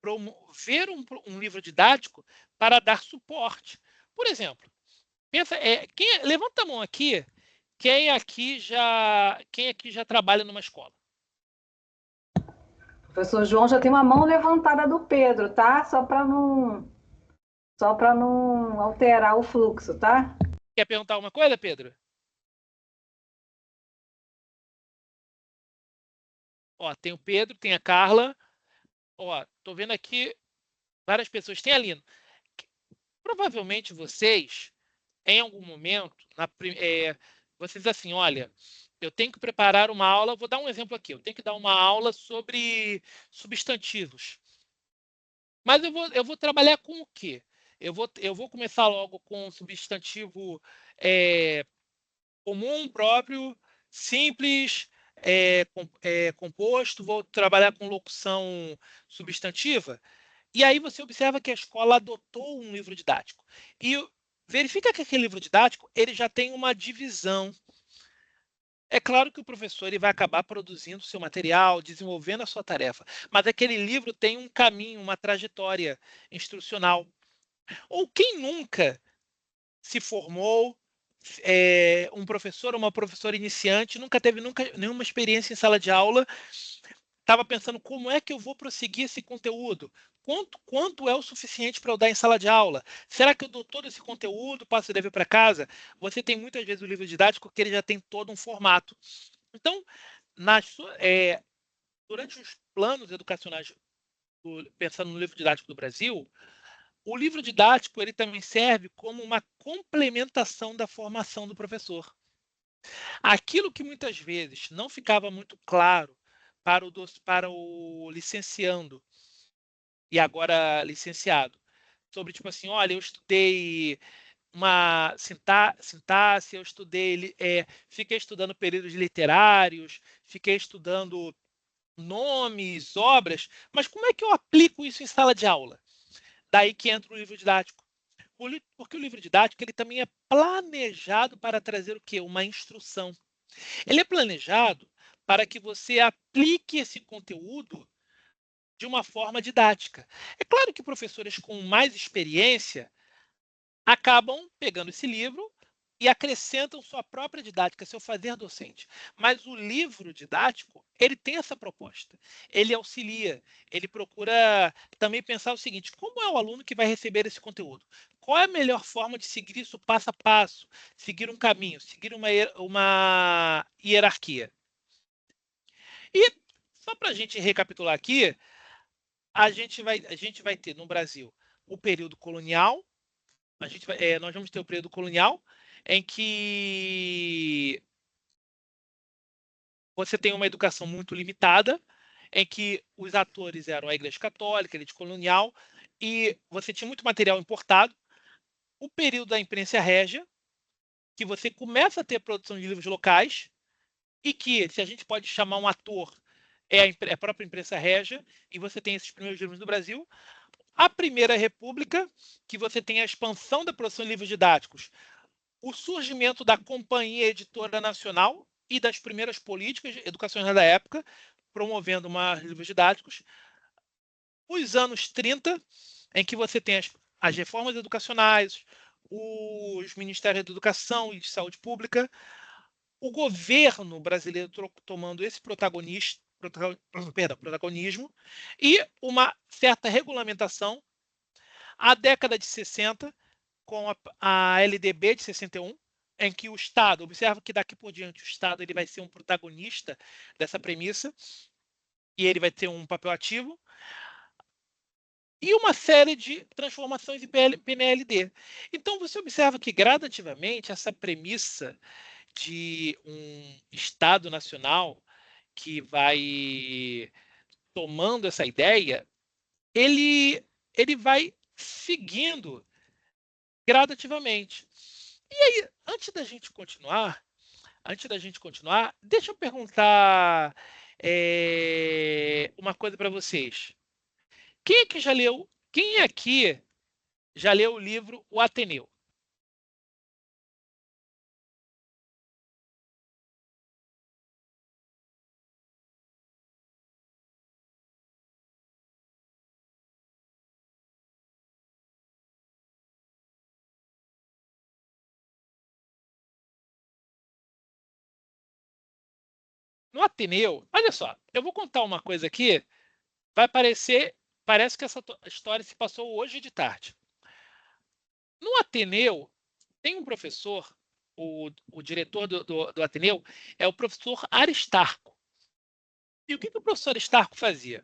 Speaker 2: promover um livro didático para dar suporte. Por exemplo, pensa, levanta a mão aqui, quem aqui já trabalha numa escola?
Speaker 1: O professor João já tem uma mão levantada do Pedro, tá? Só para não alterar o fluxo, tá?
Speaker 2: Quer perguntar alguma coisa, Pedro? Ó, tem o Pedro, tem a Carla. Ó, tô vendo aqui várias pessoas. Tem a Lina. Provavelmente vocês, em algum momento, vocês assim, olha, eu tenho que preparar uma aula, vou dar um exemplo aqui, eu tenho que dar uma aula sobre substantivos. Mas eu vou trabalhar com o quê? Eu vou começar logo com um substantivo comum, próprio, simples, composto, vou trabalhar com locução substantiva. E aí você observa que a escola adotou um livro didático. E verifica que aquele livro didático ele já tem uma divisão. É claro que o professor ele vai acabar produzindo seu material, desenvolvendo a sua tarefa, mas aquele livro tem um caminho, uma trajetória instrucional. Ou quem nunca se formou, um professor ou uma professora iniciante, nunca teve nenhuma experiência em sala de aula, estava pensando como é que eu vou prosseguir esse conteúdo? Quanto é o suficiente para eu dar em sala de aula? Será que eu dou todo esse conteúdo, passo o dever para casa? Você tem muitas vezes o livro didático que ele já tem todo um formato. Então, durante os planos educacionais, pensando no livro didático do Brasil, o livro didático ele também serve como uma complementação da formação do professor. Aquilo que muitas vezes não ficava muito claro para o licenciando e agora licenciado, sobre tipo assim, olha, eu estudei uma sintaxe, eu estudei, fiquei estudando períodos literários, fiquei estudando nomes, obras, mas como é que eu aplico isso em sala de aula? Daí que entra o livro didático. Porque o livro didático ele também é planejado para trazer o quê? Uma instrução. Ele é planejado para que você aplique esse conteúdo de uma forma didática. É claro que professores com mais experiência acabam pegando esse livro e acrescentam sua própria didática, seu fazer docente. Mas o livro didático, ele tem essa proposta. Ele auxilia, ele procura também pensar o seguinte: como é o aluno que vai receber esse conteúdo? Qual é a melhor forma de seguir isso passo a passo? Seguir um caminho, seguir uma hierarquia. E só para a gente recapitular aqui, a gente vai ter no Brasil o período colonial, nós vamos ter o período colonial, em que você tem uma educação muito limitada, em que os atores eram a Igreja Católica, a elite colonial, e você tinha muito material importado. O período da imprensa régia, que você começa a ter produção de livros locais, e que, se a gente pode chamar um ator, é a própria imprensa régia, e você tem esses primeiros livros no Brasil. A Primeira República, que você tem a expansão da produção de livros didáticos, o surgimento da Companhia Editora Nacional e das primeiras políticas educacionais da época, promovendo mais livros didáticos. Os anos 30, em que você tem as reformas educacionais, os Ministérios da Educação e de Saúde Pública, o governo brasileiro tomando esse protagonismo e uma certa regulamentação. A década de 60, com a LDB de 61, em que o Estado, observa que daqui por diante o Estado ele vai ser um protagonista dessa premissa e ele vai ter um papel ativo, e uma série de transformações em PNLD. Então você observa que gradativamente essa premissa de um Estado nacional que vai tomando essa ideia, ele vai seguindo gradativamente. E aí, antes da gente continuar, deixa eu perguntar uma coisa para vocês. Quem aqui já leu o livro O Ateneu? no Ateneu, olha só, eu vou contar uma coisa aqui, parece que essa história se passou hoje de tarde. No Ateneu, tem um professor, o diretor do Ateneu é o professor Aristarco. E o que o professor Aristarco fazia?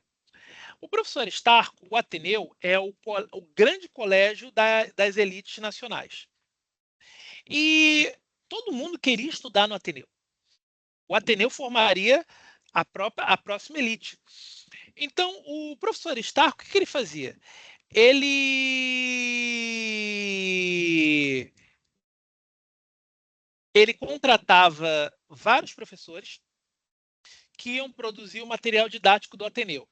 Speaker 2: O professor Aristarco, o Ateneu, é o grande colégio das elites nacionais. E todo mundo queria estudar no Ateneu. O Ateneu formaria a próxima elite. Então, o professor Aristarco, o que ele fazia? Ele contratava vários professores que iam produzir o material didático do Ateneu.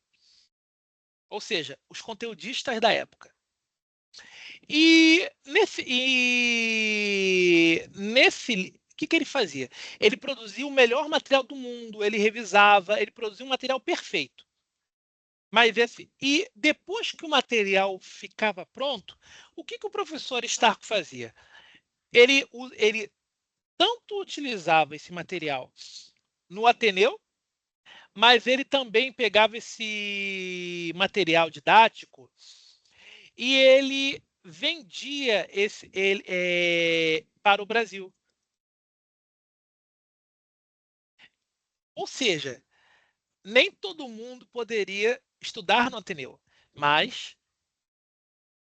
Speaker 2: Ou seja, os conteudistas da época. O que ele fazia? Ele produzia o melhor material do mundo, ele revisava, ele produzia um material perfeito. Mas e depois que o material ficava pronto, o que o professor Starco fazia? Ele tanto utilizava esse material no Ateneu, mas ele também pegava esse material didático e ele vendia para o Brasil. Ou seja, nem todo mundo poderia estudar no Ateneu, mas,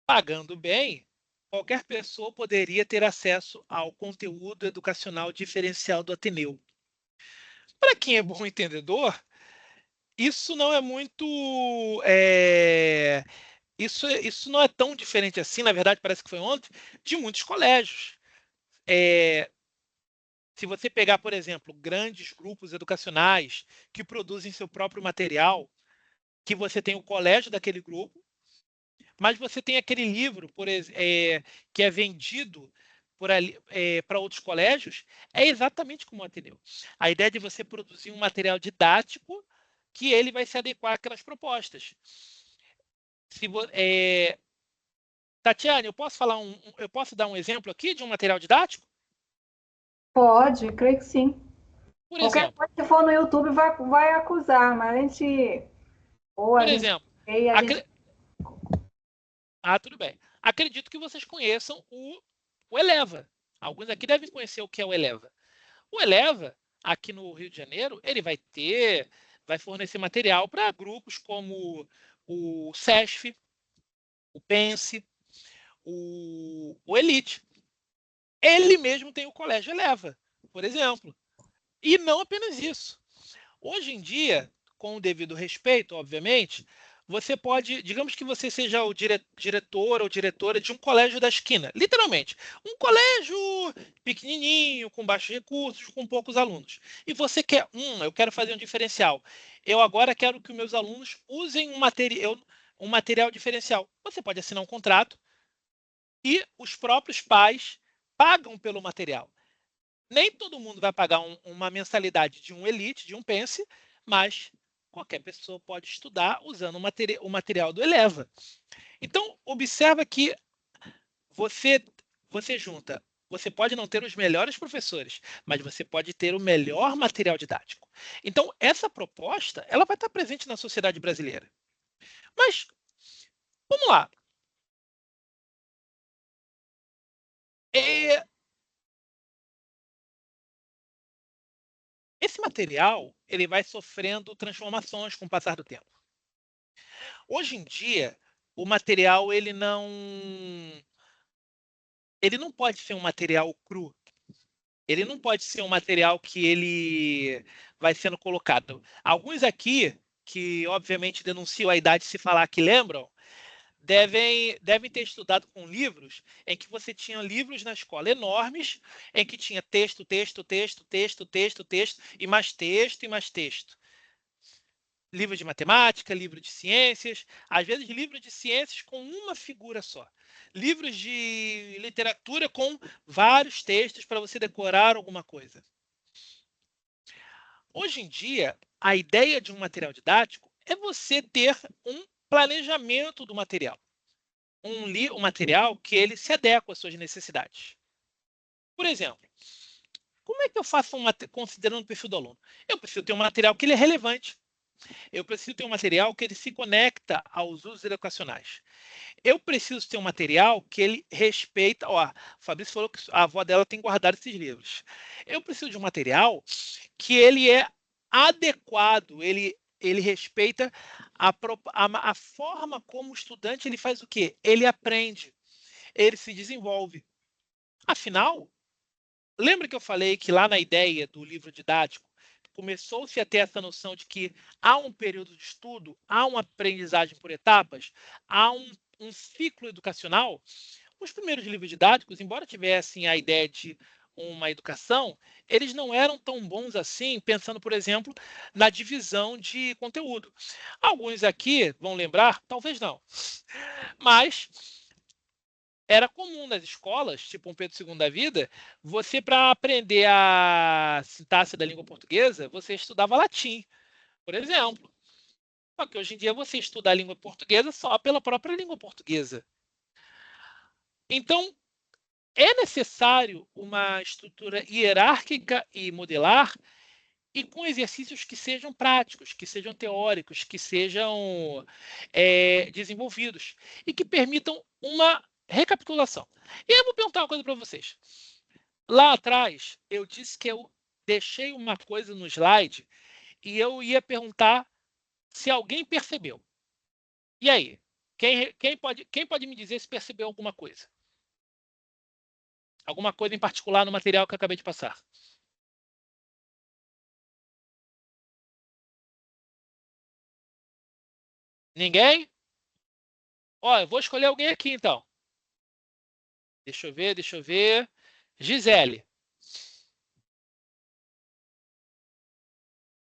Speaker 2: pagando bem, qualquer pessoa poderia ter acesso ao conteúdo educacional diferencial do Ateneu. Para quem é bom entendedor, isso não é muito. Isso não é tão diferente assim, na verdade, parece que foi ontem, de muitos colégios. Se você pegar, por exemplo, grandes grupos educacionais que produzem seu próprio material, que você tem o colégio daquele grupo, mas você tem aquele livro que é vendido para outros colégios, é exatamente como o Ateneu. A ideia de você produzir um material didático que ele vai se adequar àquelas propostas. Tatiane, eu posso dar um exemplo aqui de um material didático?
Speaker 1: Pode, creio que sim.
Speaker 2: Por
Speaker 1: Qualquer
Speaker 2: exemplo,
Speaker 1: coisa que for no YouTube vai acusar, mas a gente. Ou a
Speaker 2: por
Speaker 1: gente.
Speaker 2: exemplo,
Speaker 1: E a gente...
Speaker 2: tudo bem. Acredito que vocês conheçam o Eleva. Alguns aqui devem conhecer o que é o Eleva. O Eleva, aqui no Rio de Janeiro, ele vai fornecer material para grupos como o SESF, o Pense, o Elite. Ele mesmo tem o Colégio Eleva, por exemplo. E não apenas isso. Hoje em dia, com o devido respeito, obviamente, você pode, digamos que você seja o diretor ou diretora de um colégio da esquina, literalmente, um colégio pequenininho, com baixos recursos, com poucos alunos. E você quer, eu quero fazer um diferencial. Eu agora quero que os meus alunos usem um material diferencial. Você pode assinar um contrato e os próprios pais pagam pelo material. Nem todo mundo vai pagar uma mensalidade de um Elite, de um Pense, mas qualquer pessoa pode estudar usando o material do Eleva. Então, observa que você junta. Você pode não ter os melhores professores, mas você pode ter o melhor material didático. Então, essa proposta ela vai estar presente na sociedade brasileira. Mas, vamos lá. Esse material ele vai sofrendo transformações com o passar do tempo. Hoje em dia, o material ele não pode ser um material cru. Ele não pode ser um material que ele vai sendo colocado. Alguns aqui, que obviamente denunciam a idade se falar que lembram, devem ter estudado com livros em que você tinha livros na escola enormes, em que tinha texto, texto, texto, texto, texto, texto, e mais texto, e mais texto. Livro de matemática, livro de ciências, às vezes livro de ciências com uma figura só. Livros de literatura com vários textos para você decorar alguma coisa. Hoje em dia, a ideia de um material didático é você ter um planejamento do material. Um material que ele se adequa às suas necessidades. Por exemplo, Como é que eu faço considerando o perfil do aluno? Eu preciso ter um material que ele é relevante. Eu preciso ter um material que ele se conecta aos usos educacionais. Eu preciso ter um material que ele respeita. Ó, o Fabrício falou que a avó dela tem guardado esses livros. Eu preciso de um material que ele é adequado, ele respeita a forma como o estudante ele faz o quê? Ele aprende, ele se desenvolve. Afinal, lembra que eu falei que lá na ideia do livro didático começou-se a ter essa noção de que há um período de estudo, há uma aprendizagem por etapas, há um ciclo educacional? Os primeiros livros didáticos, embora tivessem a ideia de uma educação, eles não eram tão bons assim, pensando, por exemplo, na divisão de conteúdo. Alguns aqui vão lembrar, talvez não, mas era comum nas escolas, tipo um Pedro II da vida, você, para aprender a sintaxe da língua portuguesa, você estudava latim, por exemplo. Só que hoje em dia você estuda a língua portuguesa só pela própria língua portuguesa. Então, é necessário uma estrutura hierárquica e modelar e com exercícios que sejam práticos, que sejam teóricos, que sejam desenvolvidos e que permitam uma recapitulação. E eu vou perguntar uma coisa para vocês. Lá atrás, eu disse que eu deixei uma coisa no slide e eu ia perguntar se alguém percebeu. E aí? Quem pode me dizer se percebeu alguma coisa? Alguma coisa em particular no material que eu acabei de passar? Ninguém? Ó, eu vou escolher alguém aqui, então. Deixa eu ver, deixa eu ver. Gisele.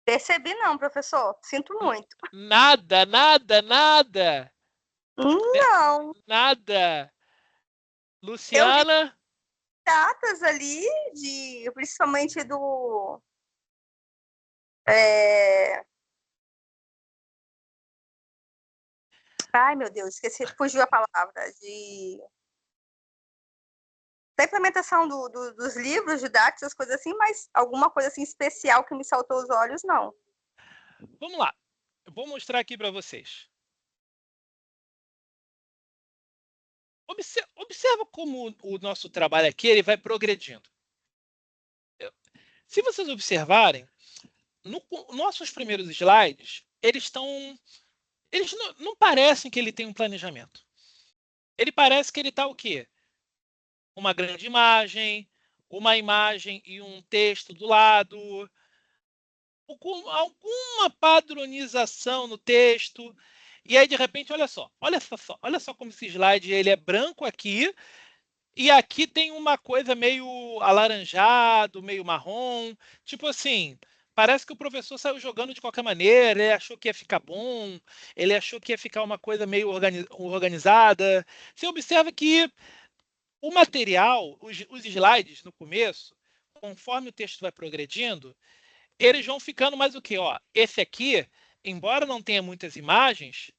Speaker 4: Percebi não, professor. Sinto muito.
Speaker 2: Nada, nada, nada.
Speaker 4: Não.
Speaker 2: Nada.
Speaker 4: Eu vi
Speaker 2: Luciana.
Speaker 4: datas ali, principalmente do... é, Ai, meu Deus, esqueci, fugiu a palavra. Da implementação dos livros didáticos, as coisas assim, mas alguma coisa assim especial que me saltou os olhos, não.
Speaker 2: Vamos lá. Eu vou mostrar aqui para vocês. Observa como o nosso trabalho aqui ele vai progredindo. Se vocês observarem, nossos primeiros slides, eles não parecem que ele tem um planejamento. Ele parece que ele está o quê? Uma grande imagem, uma imagem e um texto do lado, com alguma padronização no texto. E aí, de repente, olha só como esse slide ele é branco aqui, e aqui tem uma coisa meio alaranjado, meio marrom. Tipo assim, parece que o professor saiu jogando de qualquer maneira, ele achou que ia ficar bom, ele achou que ia ficar uma coisa meio organizada. Você observa que o material, os slides no começo, conforme o texto vai progredindo, eles vão ficando mais o quê? Ó, esse aqui, embora não tenha muitas imagens,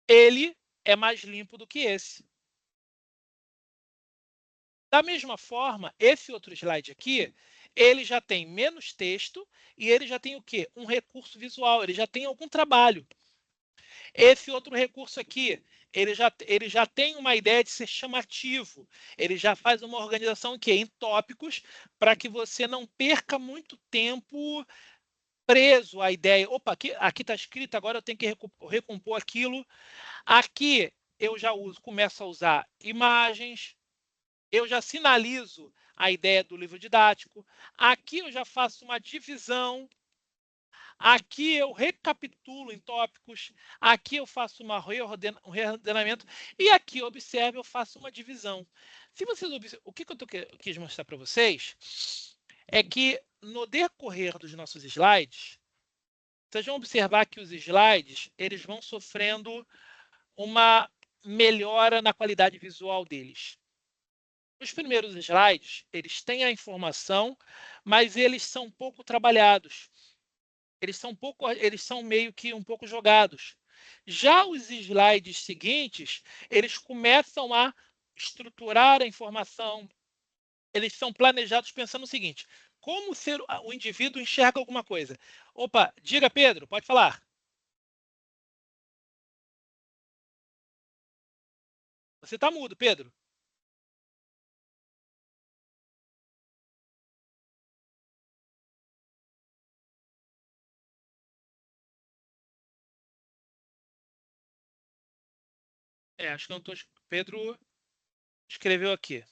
Speaker 2: ele é mais limpo do que esse. Da mesma forma, esse outro slide aqui, ele já tem menos texto e ele já tem o quê? Um recurso visual, ele já tem algum trabalho. Esse outro recurso aqui, ele já tem uma ideia de ser chamativo. Ele já faz uma organização o quê? Em tópicos, para que você não perca muito tempo preso à ideia. Opa, aqui está escrito, agora eu tenho que recompor aquilo. Aqui eu já começo a usar imagens, eu já sinalizo a ideia do livro didático. Aqui eu já faço uma divisão. Aqui eu recapitulo em tópicos. Aqui eu faço um reordenamento. E aqui, observe, eu faço uma divisão. Se vocês observam, o que eu quis mostrar para vocês é que no decorrer dos nossos slides, vocês vão observar que os slides eles vão sofrendo uma melhora na qualidade visual deles. Os primeiros slides, eles têm a informação, mas eles são pouco trabalhados. Eles são meio que um pouco jogados. Já os slides seguintes, eles começam a estruturar a informação. Eles são planejados pensando o seguinte: como o indivíduo enxerga alguma coisa. Opa, diga, Pedro, pode falar. Você está mudo, Pedro. Acho que eu não estou... Pedro escreveu aqui.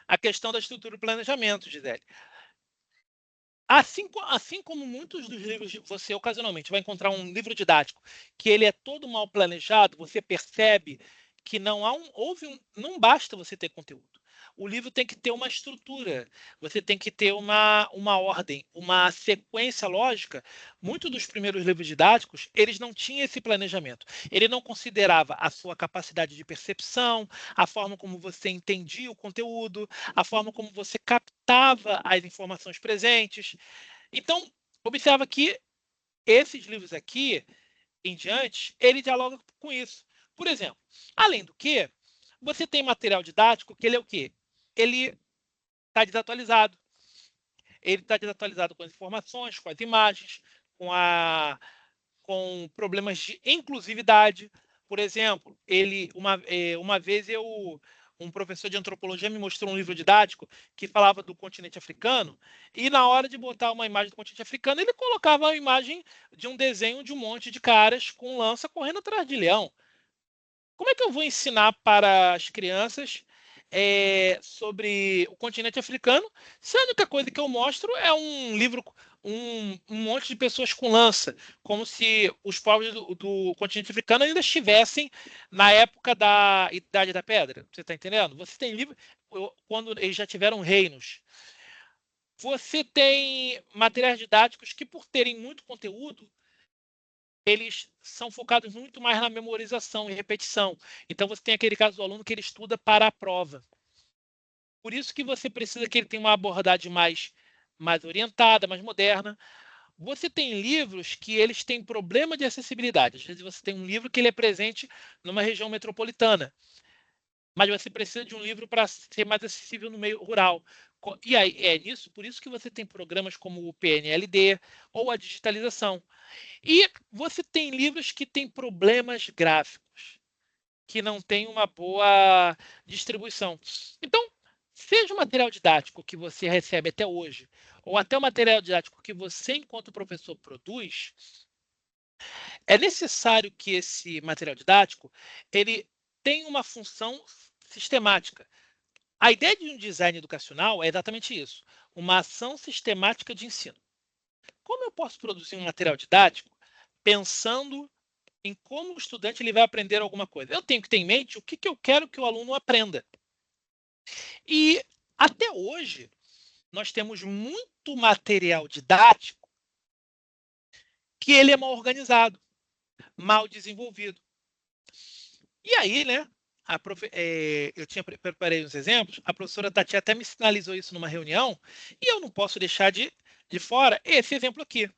Speaker 2: A questão da estrutura do planejamento, Gisele. Assim como muitos dos livros, você ocasionalmente vai encontrar um livro didático que ele é todo mal planejado, você percebe que não basta você ter conteúdo. O livro tem que ter uma estrutura, você tem que ter uma ordem, uma sequência lógica. Muitos dos primeiros livros didáticos, eles não tinham esse planejamento. Ele não considerava a sua capacidade de percepção, a forma como você entendia o conteúdo, a forma como você captava as informações presentes. Então, observa que esses livros aqui, em diante, ele dialoga com isso. Por exemplo, além do que, você tem material didático que ele é o quê? Ele está desatualizado. Ele está desatualizado com as informações, com as imagens, com problemas de inclusividade. Por exemplo, uma vez um professor de antropologia me mostrou um livro didático que falava do continente africano, e na hora de botar uma imagem do continente africano, ele colocava a imagem de um desenho de um monte de caras com lança correndo atrás de leão. Como é que eu vou ensinar para as crianças sobre o continente africano se a única coisa que eu mostro é um livro, um monte de pessoas com lança, como se os povos do continente africano ainda estivessem na época da Idade da Pedra? Você está entendendo? Você tem livro quando eles já tiveram reinos. Você tem materiais didáticos que, por terem muito conteúdo, eles são focados muito mais na memorização e repetição. Então, você tem aquele caso do aluno que ele estuda para a prova. Por isso que você precisa que ele tenha uma abordagem mais orientada, mais moderna. Você tem livros que eles têm problema de acessibilidade. Às vezes você tem um livro que ele é presente numa região metropolitana, mas você precisa de um livro para ser mais acessível no meio rural. E aí por isso que você tem programas como o PNLD ou a digitalização. E você tem livros que têm problemas gráficos, que não têm uma boa distribuição. Então, seja o material didático que você recebe até hoje, ou até o material didático que você, enquanto professor, produz, é necessário que esse material didático ele tenha uma função sistemática. A ideia de um design educacional é exatamente isso, uma ação sistemática de ensino. Como eu posso produzir um material didático pensando em como o estudante ele vai aprender alguma coisa? Eu tenho que ter em mente o que eu quero que o aluno aprenda. E até hoje, nós temos muito material didático que ele é mal organizado, mal desenvolvido. E aí, né, eu preparei uns exemplos, a professora Tati até me sinalizou isso numa reunião, e eu não posso deixar de fora esse exemplo aqui,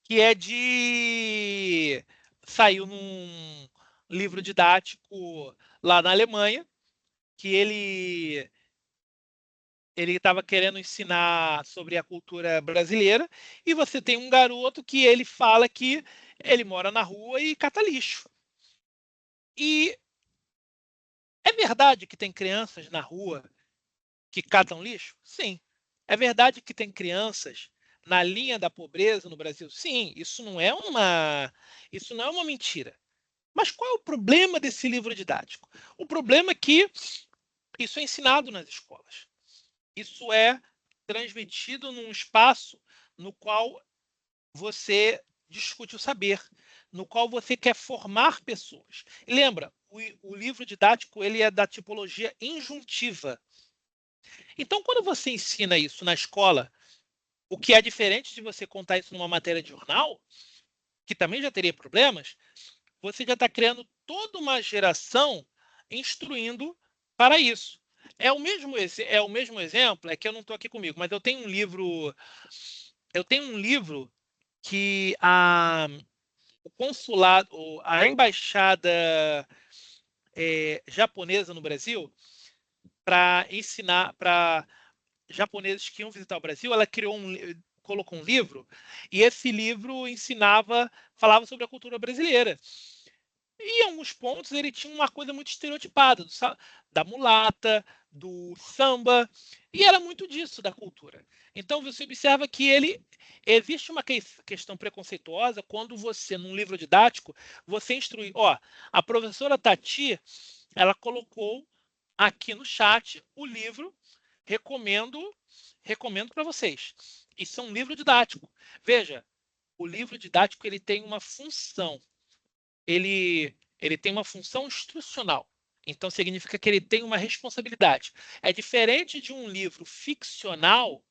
Speaker 2: que saiu num livro didático lá na Alemanha, que ele estava querendo ensinar sobre a cultura brasileira, e você tem um garoto que ele fala que ele mora na rua e cata lixo. E é verdade que tem crianças na rua que catam lixo? Sim. É verdade que tem crianças na linha da pobreza no Brasil? Sim, isso não é uma mentira. Mas qual é o problema desse livro didático? O problema é que isso é ensinado nas escolas. Isso é transmitido num espaço no qual você discute o saber, no qual você quer formar pessoas. E lembra, o livro didático ele é da tipologia injuntiva. Então, quando você ensina isso na escola, o que é diferente de você contar isso numa matéria de jornal, que também já teria problemas, você já está criando toda uma geração instruindo para isso. É o mesmo exemplo, é que eu não estou aqui comigo, mas eu tenho um livro que o consulado, a embaixada japonesa no Brasil, para ensinar, para japoneses que iam visitar o Brasil, ela colocou um livro, e esse livro falava sobre a cultura brasileira. E em alguns pontos ele tinha uma coisa muito estereotipada, da mulata, do samba, e era muito disso da cultura. Então você observa que existe uma questão preconceituosa quando você, num livro didático, você instrui. A professora Tati, ela colocou aqui no chat o livro, recomendo para vocês. Isso é um livro didático. Veja, o livro didático ele tem uma função. Ele tem uma função instrucional. Então, significa que ele tem uma responsabilidade. É diferente de um livro ficcional,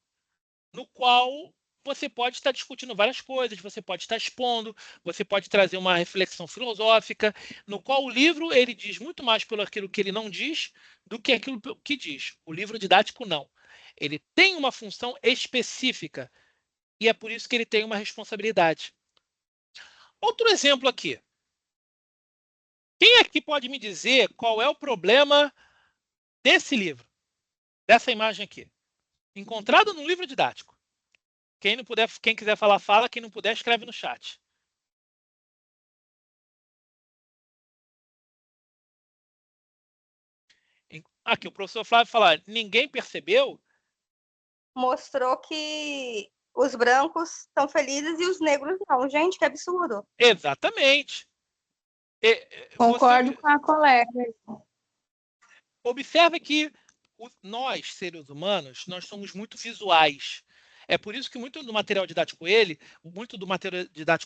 Speaker 2: no qual você pode estar discutindo várias coisas, você pode estar expondo, você pode trazer uma reflexão filosófica, no qual o livro ele diz muito mais pelo aquilo que ele não diz do que aquilo que diz. O livro didático não. Ele tem uma função específica e é por isso que ele tem uma responsabilidade. Outro exemplo aqui. Quem aqui pode me dizer qual é o problema desse livro, dessa imagem aqui? Encontrado num livro didático. Quem quiser falar, fala. Quem não puder, escreve no chat. Aqui, o professor Flávio fala, ninguém percebeu?
Speaker 4: Mostrou que os brancos estão felizes e os negros não. Gente, que absurdo.
Speaker 2: Exatamente.
Speaker 3: Concordo com a colega.
Speaker 2: Observe que nós, seres humanos, nós somos muito visuais. É por isso que muito do material didático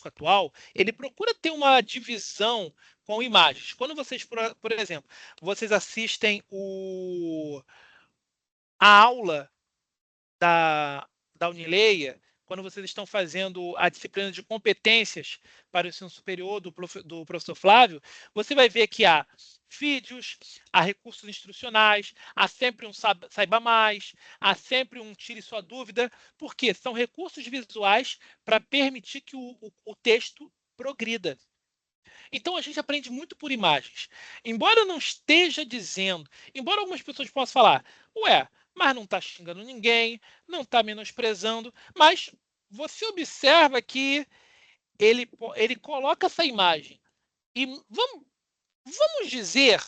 Speaker 2: atual, ele procura ter uma divisão com imagens. Quando vocês, por exemplo, vocês assistem a aula da Unileia, quando vocês estão fazendo a disciplina de competências para o ensino superior do professor Flávio, você vai ver que há vídeos, há recursos instrucionais, há sempre um saiba mais, há sempre um tire sua dúvida, porque são recursos visuais para permitir que o texto progrida. Então a gente aprende muito por imagens. Embora eu não esteja dizendo, embora algumas pessoas possam falar, mas não está xingando ninguém, não está menosprezando, mas você observa que ele coloca essa imagem. E vamos dizer,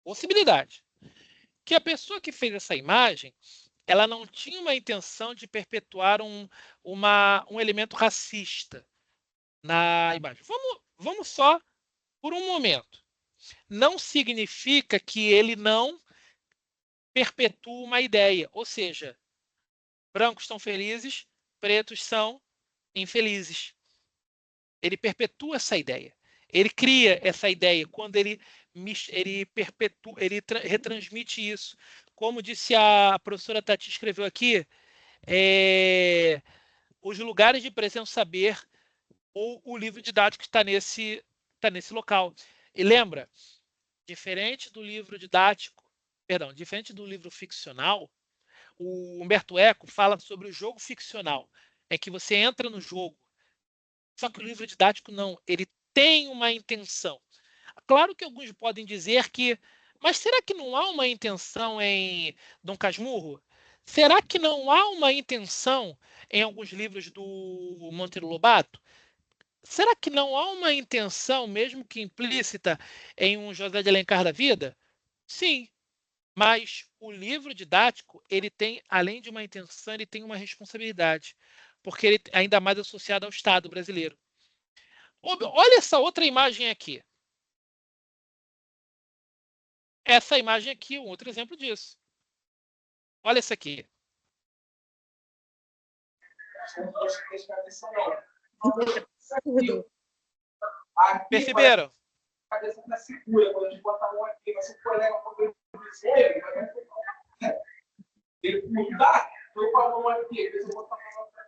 Speaker 2: possibilidade, que a pessoa que fez essa imagem, ela não tinha uma intenção de perpetuar um elemento racista na imagem. Vamos só por um momento. Não significa que ele não perpetua uma ideia, ou seja, brancos estão felizes, pretos são infelizes. Ele perpetua essa ideia. Ele cria essa ideia quando ele retransmite isso. Como disse a professora Tati, escreveu aqui, os lugares de presença saber ou o livro didático está nesse local. E lembra, diferente do livro ficcional, o Humberto Eco fala sobre o jogo ficcional. É que você entra no jogo. Só que o livro didático não. Ele tem uma intenção. Claro que alguns podem dizer que, mas será que não há uma intenção em Dom Casmurro? Será que não há uma intenção em alguns livros do Monteiro Lobato? Será que não há uma intenção, mesmo que implícita, em um José de Alencar da vida? Sim, mas o livro didático, ele tem, além de uma intenção, ele tem uma responsabilidade, porque ele é ainda mais associado ao Estado brasileiro. Olha essa outra imagem aqui. Essa imagem aqui é um outro exemplo disso. Olha essa aqui. Perceberam?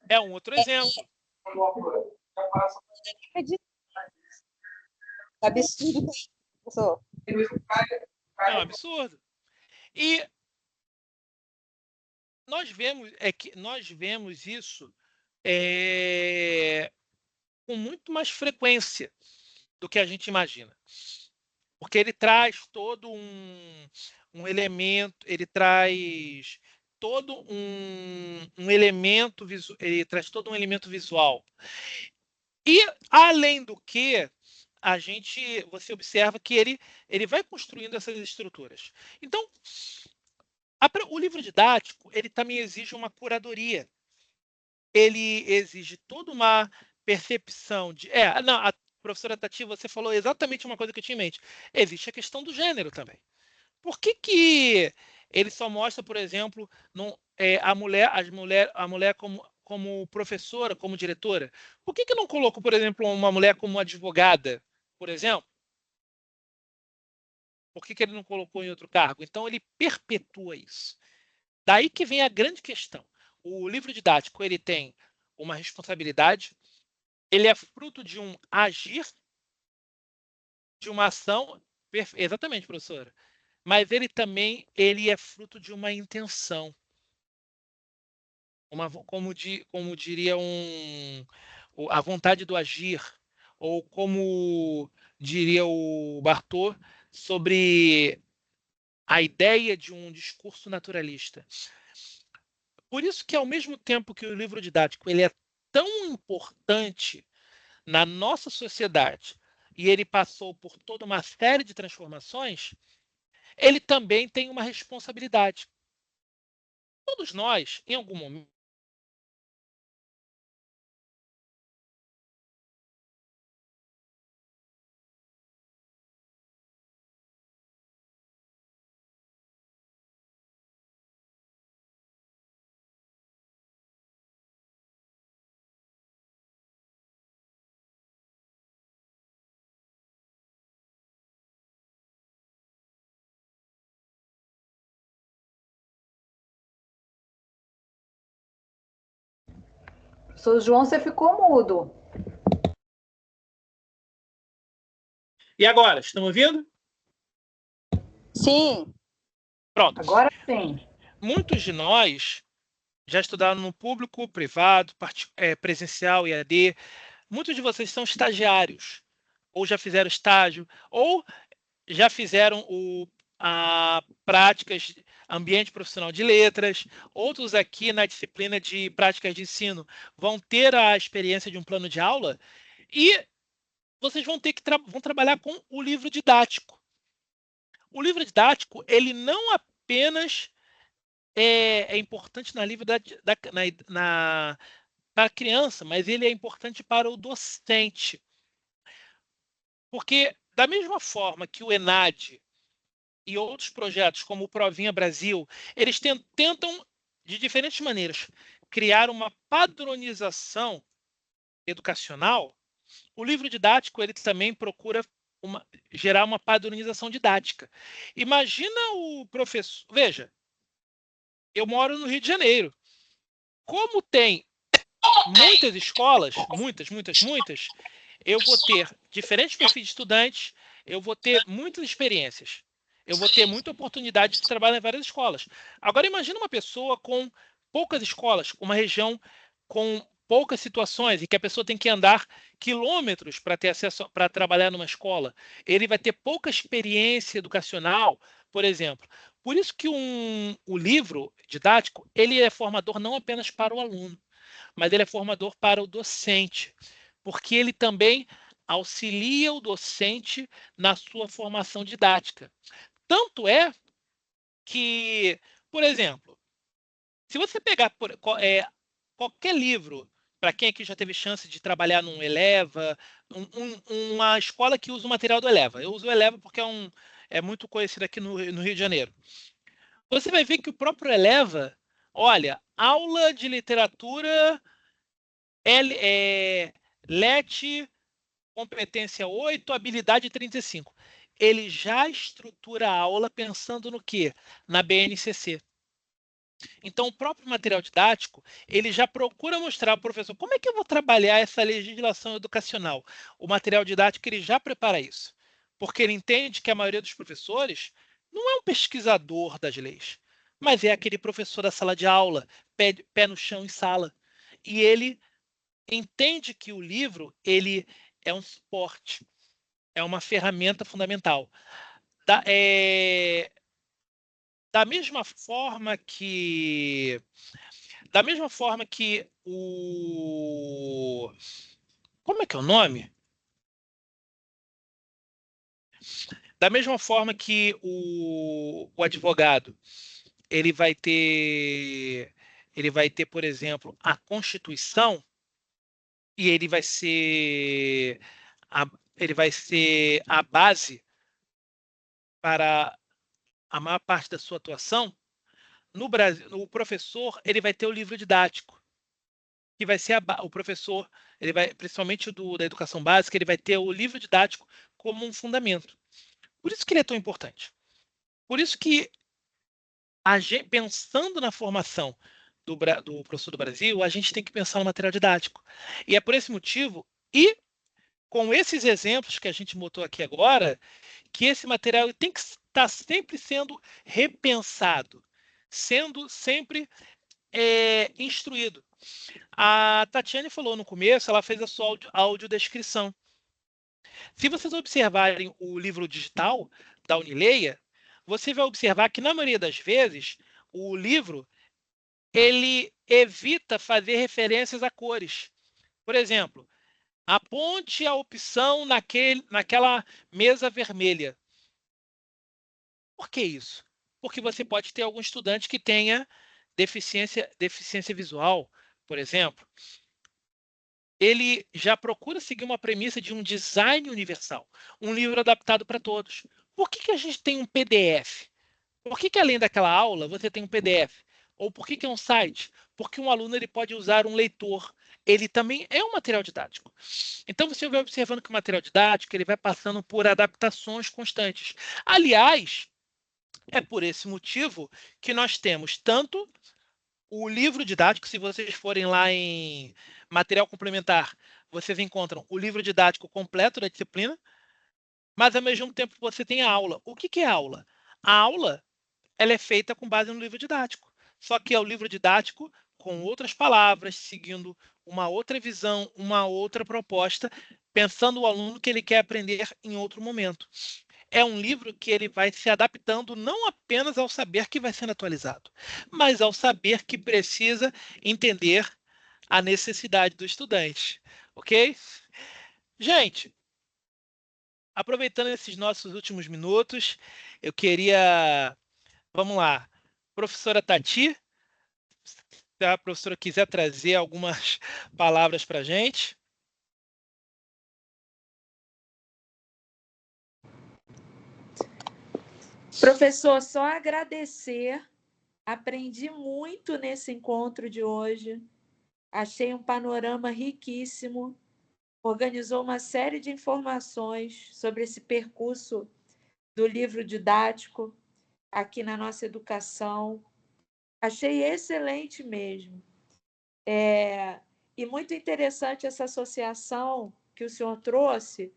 Speaker 2: É um outro exemplo.
Speaker 4: Absurdo, professor.
Speaker 2: É um absurdo. E nós vemos isso com muito mais frequência do que a gente imagina. Porque ele traz todo um elemento, ele traz todo um elemento visual, ele traz todo um elemento visual. E além do que, você observa que ele vai construindo essas estruturas. Então, o livro didático, ele também exige uma curadoria. Ele exige toda uma percepção de... não, a professora Tati, você falou exatamente uma coisa que eu tinha em mente. Existe a questão do gênero também. Por que ele só mostra, por exemplo, a mulher como professora, como diretora? Por que não colocou, por exemplo, uma mulher como advogada, por exemplo? Por que ele não colocou em outro cargo? Então, ele perpetua isso. Daí que vem a grande questão. O livro didático, ele tem uma responsabilidade, ele é fruto de um agir, de uma ação, exatamente, professora, mas ele é fruto de uma intenção, como diria a vontade do agir, ou como diria o Bartô, sobre a ideia de um discurso naturalista. Por isso que, ao mesmo tempo que o livro didático ele é tão importante na nossa sociedade e ele passou por toda uma série de transformações, ele também tem uma responsabilidade. Todos nós, em algum momento,
Speaker 1: Professor João, você ficou mudo.
Speaker 2: E agora, estão ouvindo?
Speaker 4: Sim.
Speaker 2: Pronto.
Speaker 1: Agora sim.
Speaker 2: Muitos de nós já estudaram no público, privado, presencial, EAD. Muitos de vocês são estagiários, ou já fizeram estágio, ou já fizeram práticas ambiente profissional de letras. Outros aqui na disciplina de práticas de ensino vão ter a experiência de um plano de aula e vocês vão ter que vão trabalhar com o livro didático. O livro didático, ele não apenas é importante na livro para a criança, mas ele é importante para o docente. Porque, da mesma forma que o ENAD e outros projetos, como o Provinha Brasil, eles tentam, de diferentes maneiras, criar uma padronização educacional, o livro didático ele também procura gerar uma padronização didática. Imagina o professor... Veja, eu moro no Rio de Janeiro. Como tem muitas escolas, muitas, eu vou ter diferentes perfis de estudantes, eu vou ter muitas experiências, eu vou ter muita oportunidade de trabalhar em várias escolas. Agora, imagina uma pessoa com poucas escolas, uma região com poucas situações, e que a pessoa tem que andar quilômetros para ter acesso, para trabalhar numa escola. Ele vai ter pouca experiência educacional, por exemplo. Por isso que o livro didático ele é formador não apenas para o aluno, mas ele é formador para o docente, porque ele também auxilia o docente na sua formação didática. Tanto é que, por exemplo, se você pegar qualquer livro, para quem aqui já teve chance de trabalhar num Eleva, uma escola que usa o material do Eleva. Eu uso o Eleva porque é muito conhecido aqui no Rio de Janeiro. Você vai ver que o próprio Eleva, olha, aula de literatura LET, competência 8, habilidade 35. Ele já estrutura a aula pensando no quê? Na BNCC. Então, o próprio material didático, ele já procura mostrar ao professor como é que eu vou trabalhar essa legislação educacional. O material didático, ele já prepara isso. Porque ele entende que a maioria dos professores não é um pesquisador das leis, mas é aquele professor da sala de aula, pé no chão em sala. E ele entende que o livro ele é um suporte, é uma ferramenta fundamental. da mesma forma que o... Como é que é o nome? Da mesma forma que o advogado, ele vai ter, por exemplo, a Constituição, e ele vai ser a base para a maior parte da sua atuação. No Brasil, o professor, ele vai ter o livro didático, que vai ser o professor, ele vai, principalmente da educação básica, ele vai ter o livro didático como um fundamento. Por isso que ele é tão importante. Por isso que pensando na formação do professor do Brasil, a gente tem que pensar no material didático. E é por esse motivo, e com esses exemplos que a gente botou aqui agora, que esse material tem que estar sempre sendo repensado, sendo sempre instruído. A Tatiane falou no começo, ela fez a sua audiodescrição. Se vocês observarem o livro digital da Unileia, você vai observar que, na maioria das vezes, o livro ele evita fazer referências a cores. Por exemplo, aponte a opção naquela mesa vermelha. Por que isso? Porque você pode ter algum estudante que tenha deficiência visual, por exemplo. Ele já procura seguir uma premissa de um design universal, um livro adaptado para todos. Por que a gente tem um PDF? Por que além daquela aula você tem um PDF? Ou por que é um site? Porque um aluno ele pode usar um leitor. Ele também é um material didático. Então você vai observando que o material didático ele vai passando por adaptações constantes. Aliás, é por esse motivo que nós temos tanto o livro didático, se vocês forem lá em material complementar, vocês encontram o livro didático completo da disciplina, mas ao mesmo tempo você tem a aula. O que é a aula? A aula ela é feita com base no livro didático. Só que é o livro didático com outras palavras, seguindo uma outra visão, uma outra proposta, pensando o aluno que ele quer aprender em outro momento. É um livro que ele vai se adaptando não apenas ao saber que vai sendo atualizado, mas ao saber que precisa entender a necessidade do estudante. Ok? Gente, aproveitando esses nossos últimos minutos, eu queria... Vamos lá. Professora Tati, se a professora quiser trazer algumas palavras para a gente.
Speaker 3: Professor, só agradecer. Aprendi muito nesse encontro de hoje. Achei um panorama riquíssimo. Organizou uma série de informações sobre esse percurso do livro didático aqui na nossa educação. Achei excelente mesmo. E muito interessante essa associação que o senhor trouxe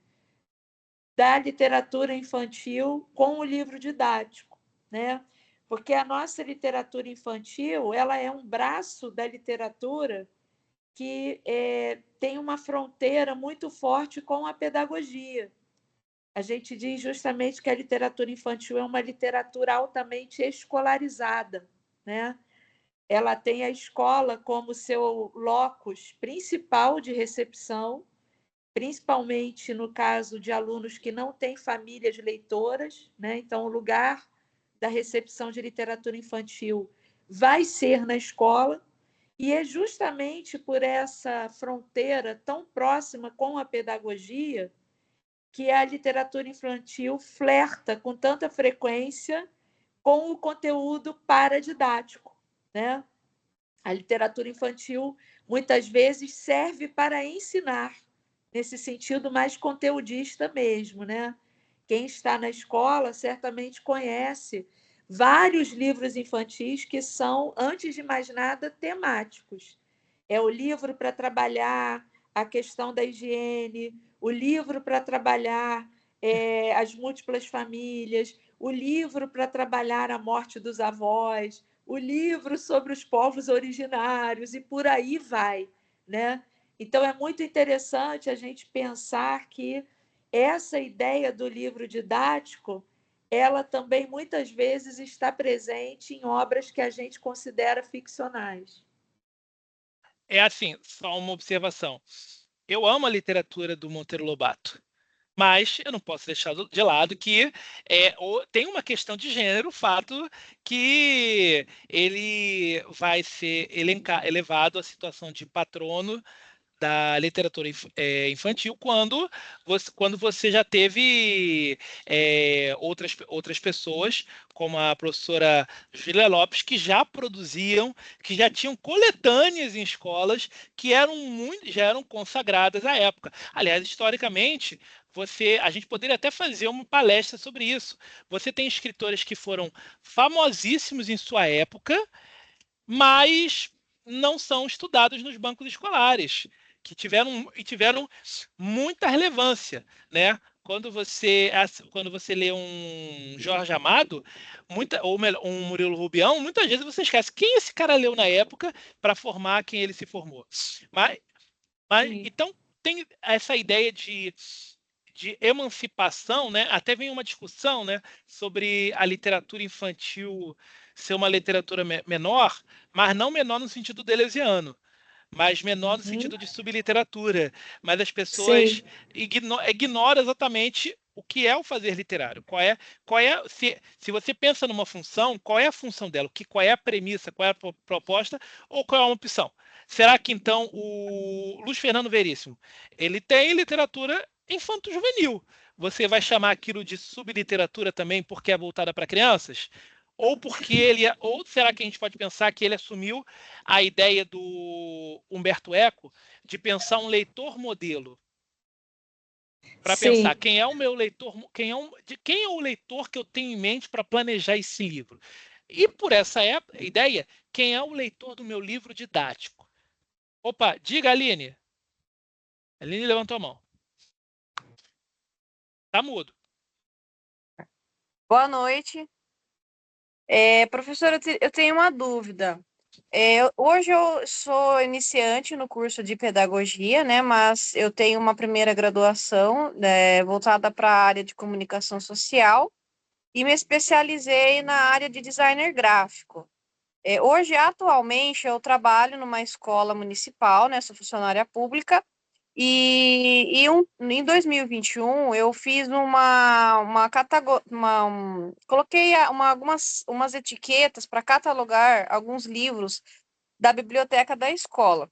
Speaker 3: da literatura infantil com o livro didático, né? Porque a nossa literatura infantil ela é um braço da literatura que tem uma fronteira muito forte com a pedagogia. A gente diz justamente que a literatura infantil é uma literatura altamente escolarizada, né? Ela tem a escola como seu locus principal de recepção, principalmente no caso de alunos que não têm famílias leitoras, né? Então, o lugar da recepção de literatura infantil vai ser na escola, e é justamente por essa fronteira tão próxima com a pedagogia que a literatura infantil flerta com tanta frequência com o conteúdo paradidático, né? A literatura infantil muitas vezes serve para ensinar, nesse sentido mais conteudista mesmo, né? Quem está na escola certamente conhece vários livros infantis que são, antes de mais nada, temáticos. É o livro para trabalhar a questão da higiene, o livro para trabalhar as múltiplas famílias, o livro para trabalhar a morte dos avós, o livro sobre os povos originários, e por aí vai, né? Então, é muito interessante a gente pensar que essa ideia do livro didático ela também muitas vezes está presente em obras que a gente considera ficcionais.
Speaker 2: É assim, só uma observação. Eu amo a literatura do Monteiro Lobato, mas eu não posso deixar de lado que tem uma questão de gênero, o fato que ele vai ser elevado à situação de patrono da literatura infantil quando você já teve outras pessoas, como a professora Júlia Lopes, que já produziam, que já tinham coletâneas em escolas que já eram consagradas à época. Aliás, historicamente, a gente poderia até fazer uma palestra sobre isso. Você tem escritores que foram famosíssimos em sua época, mas não são estudados nos bancos escolares, que tiveram muita relevância, né? Quando você lê um Jorge Amado, ou melhor, um Murilo Rubião, muitas vezes você esquece quem esse cara leu na época para formar quem ele se formou. Mas então tem essa ideia de emancipação, né? Até vem uma discussão, né, sobre a literatura infantil ser uma literatura menor, mas não menor no sentido deleuziano, mas menor no sentido de subliteratura. Mas as pessoas ignoram exatamente o que é o fazer literário. Se você pensa numa função, qual é a função dela? Qual é a premissa, qual é a proposta ou qual é uma opção? Será que então o Luiz Fernando Veríssimo, ele tem literatura infanto-juvenil? Você vai chamar aquilo de subliteratura também porque é voltada para crianças? Ou será que a gente pode pensar que ele assumiu a ideia do Humberto Eco de pensar um leitor modelo? Para pensar quem é o meu leitor, quem é o leitor que eu tenho em mente para planejar esse livro? E por essa ideia, quem é o leitor do meu livro didático? Opa, diga, Aline. Aline levantou a mão. Tá mudo.
Speaker 5: Boa noite. Professora, eu tenho uma dúvida. Hoje eu sou iniciante no curso de pedagogia, né? Mas eu tenho uma primeira graduação, voltada para a área de comunicação social e me especializei na área de designer gráfico. Hoje, atualmente, eu trabalho numa escola municipal, né? Sou funcionária pública. Em 2021, eu fiz coloquei umas etiquetas para catalogar alguns livros da biblioteca da escola.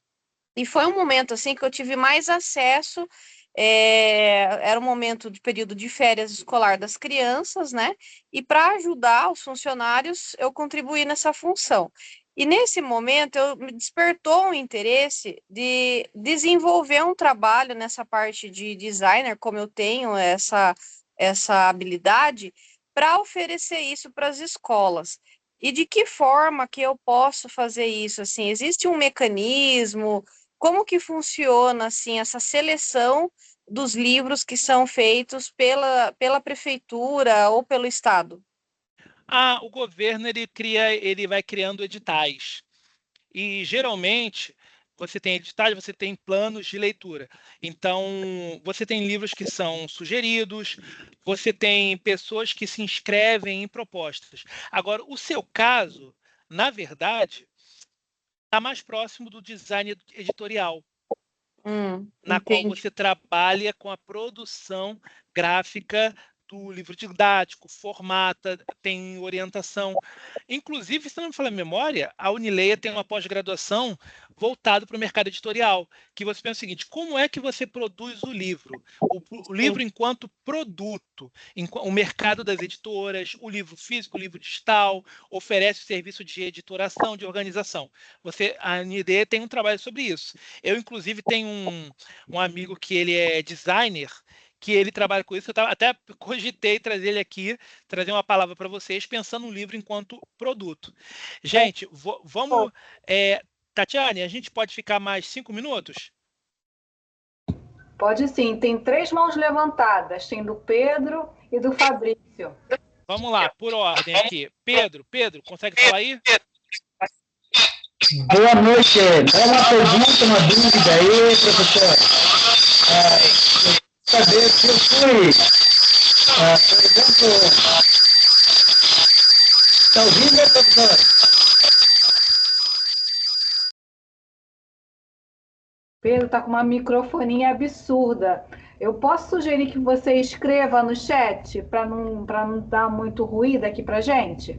Speaker 5: E foi um momento assim que eu tive mais acesso. Era um momento de período de férias escolar das crianças, né? E para ajudar os funcionários, eu contribuí nessa função. E nesse momento me despertou um interesse de desenvolver um trabalho nessa parte de designer, como eu tenho essa habilidade, para oferecer isso para as escolas. E de que forma que eu posso fazer isso? Assim, existe um mecanismo? Como que funciona assim essa seleção dos livros que são feitos pela prefeitura ou pelo estado?
Speaker 2: O governo ele vai criando editais. E geralmente você tem editais, você tem planos de leitura. Então, você tem livros que são sugeridos, você tem pessoas que se inscrevem em propostas. Agora, o seu caso, na verdade, está mais próximo do design editorial, na qual
Speaker 5: Entendi.
Speaker 2: você trabalha com a produção gráfica do livro didático, formata, tem orientação. Inclusive, se não me falar a memória, a Unileia tem uma pós-graduação voltada para o mercado editorial, que você pensa o seguinte: como é que você produz o livro? O livro enquanto produto, o mercado das editoras, o livro físico, o livro digital, oferece o serviço de editoração, de organização. A Unileia tem um trabalho sobre isso. Eu, inclusive, tenho um amigo que ele é designer, que ele trabalha com isso. Eu até cogitei trazer ele aqui, trazer uma palavra para vocês, pensando no livro enquanto produto. Gente, vamos... Tatiane, a gente pode ficar mais 5 minutos?
Speaker 1: Pode sim, tem 3 mãos levantadas, tem do Pedro e do Fabrício.
Speaker 2: Vamos lá, por ordem aqui. Pedro, consegue falar aí?
Speaker 6: Boa noite. Dá uma pergunta, uma dúvida aí, professor. Saber se eu fui, por exemplo, Está ouvindo, professor?
Speaker 1: Pedro está com uma microfonia absurda. Eu posso sugerir que você escreva no chat para não dar muito ruído aqui para gente?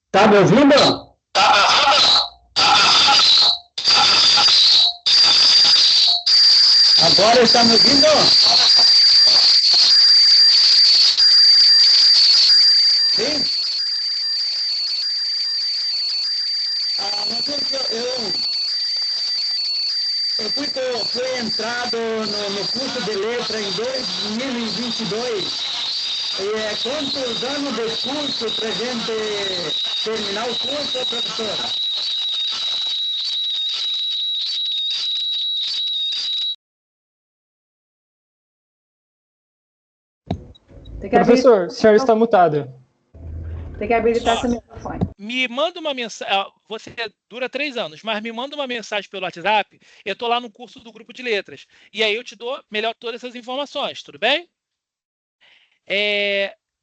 Speaker 6: Tá me ouvindo? Agora está me ouvindo? Sim? Eu fui entrado no curso de letra em 2022. Quantos anos de curso para a gente terminar o curso, professora?
Speaker 7: Professor, o senhor está mutado.
Speaker 1: Tem que habilitar seu microfone.
Speaker 2: Me manda uma mensagem. Você dura 3 anos, mas me manda uma mensagem pelo WhatsApp. Eu estou lá no curso do grupo de letras. E aí eu te dou melhor todas essas informações, tudo bem?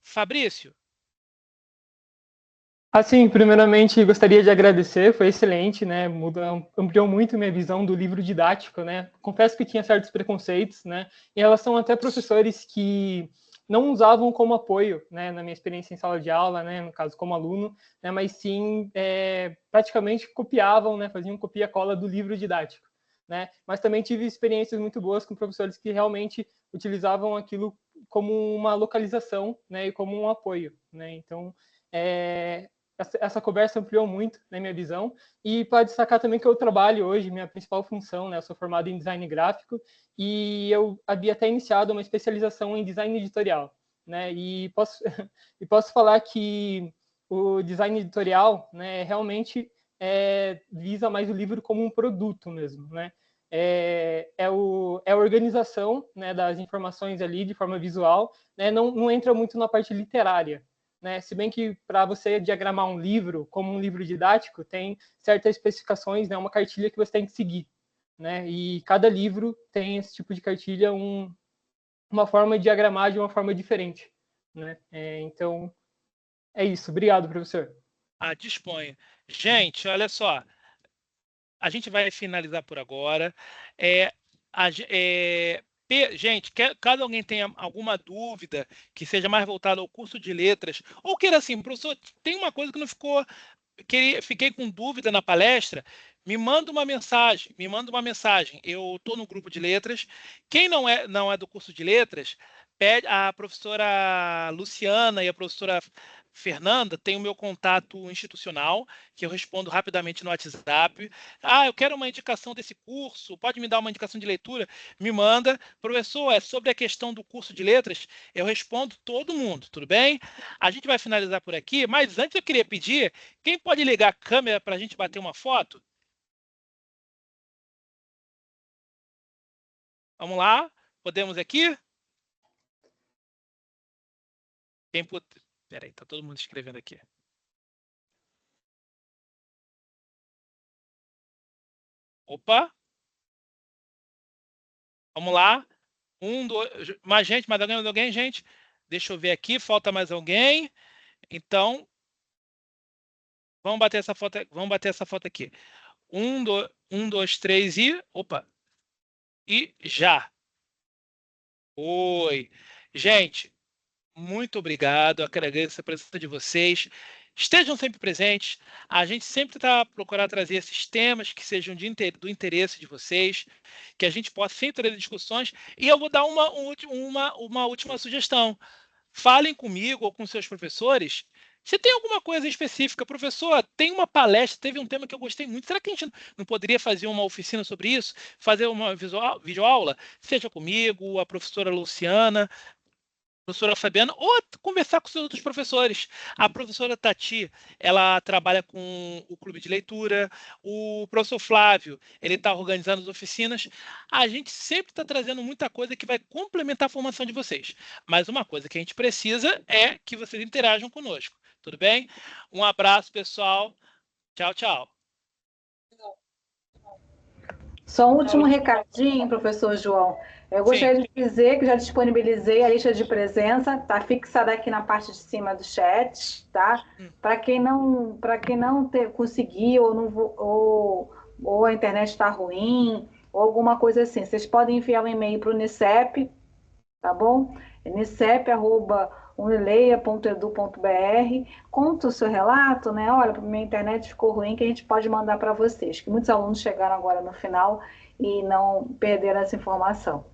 Speaker 2: Fabrício?
Speaker 7: Assim, primeiramente, gostaria de agradecer, foi excelente, né? Ampliou muito minha visão do livro didático, né? Confesso que tinha certos preconceitos, né? Em relação até professores que não usavam como apoio, né? Na minha experiência em sala de aula, né? No caso, como aluno, né? Mas sim, praticamente copiavam, né? Faziam copia-cola do livro didático, né? Mas também tive experiências muito boas com professores que realmente utilizavam aquilo como uma localização, né? E como um apoio, né? Então, essa conversa ampliou muito, né, minha visão, e para destacar também que eu trabalho hoje, minha principal função, né, eu sou formado em design gráfico, e eu havia até iniciado uma especialização em design editorial, né, e posso falar que o design editorial, né, realmente visa mais o livro como um produto mesmo, né, a organização, né, das informações ali de forma visual, né, não entra muito na parte literária, né? Se bem que para você diagramar um livro como um livro didático, tem certas especificações, né? Uma cartilha que você tem que seguir, né? E cada livro tem esse tipo de cartilha, uma forma de diagramar de uma forma diferente, né? Então, é isso. Obrigado, professor.
Speaker 2: Disponha. Gente, olha só. A gente vai finalizar por agora. Gente, caso alguém tenha alguma dúvida que seja mais voltada ao curso de letras, ou queira assim, professor, tem uma coisa que não ficou, fiquei com dúvida na palestra, me manda uma mensagem, Eu estou no grupo de letras. Quem não é do curso de letras, pede a professora Luciana e a professora Fernanda tem o meu contato institucional, que eu respondo rapidamente no WhatsApp. Eu quero uma indicação desse curso, pode me dar uma indicação de leitura? Me manda. Professor, é sobre a questão do curso de letras, eu respondo todo mundo, tudo bem? A gente vai finalizar por aqui, mas antes eu queria pedir, quem pode ligar a câmera para a gente bater uma foto? Vamos lá, podemos aqui? Peraí, tá todo mundo escrevendo aqui. Opa! Vamos lá. 1, 2... Mais gente? Mais alguém, gente? Deixa eu ver aqui, falta mais alguém. Então, vamos bater essa foto aqui. 1, 2, 3 e... Opa! E já! Oi! Gente, muito obrigado, agradeço a presença de vocês. Estejam sempre presentes. A gente sempre está procurando trazer esses temas que sejam do interesse de vocês, que a gente possa sempre trazer discussões. E eu vou dar uma última sugestão. Falem comigo ou com seus professores. Se tem alguma coisa específica, professor, tem uma palestra, teve um tema que eu gostei muito. Será que a gente não poderia fazer uma oficina sobre isso? Fazer uma videoaula? Seja comigo, a professora Luciana. professora Fabiana, ou conversar com os seus outros professores. A professora Tati, ela trabalha com o clube de leitura, o professor Flávio, ele está organizando as oficinas. A gente sempre está trazendo muita coisa que vai complementar a formação de vocês. Mas uma coisa que a gente precisa é que vocês interajam conosco. Tudo bem? Um abraço, pessoal. Tchau, tchau.
Speaker 1: Só um último recadinho, professor João. Eu gostaria de dizer que já disponibilizei a lista de presença, está fixada aqui na parte de cima do chat, tá? Para quem não conseguir ou a internet está ruim, ou alguma coisa assim, vocês podem enviar um e-mail para o Unicep, tá bom? unicep@unileia.edu.br. Conta o seu relato, né? Olha, minha internet ficou ruim, que a gente pode mandar para vocês. Que muitos alunos chegaram agora no final e não perderam essa informação.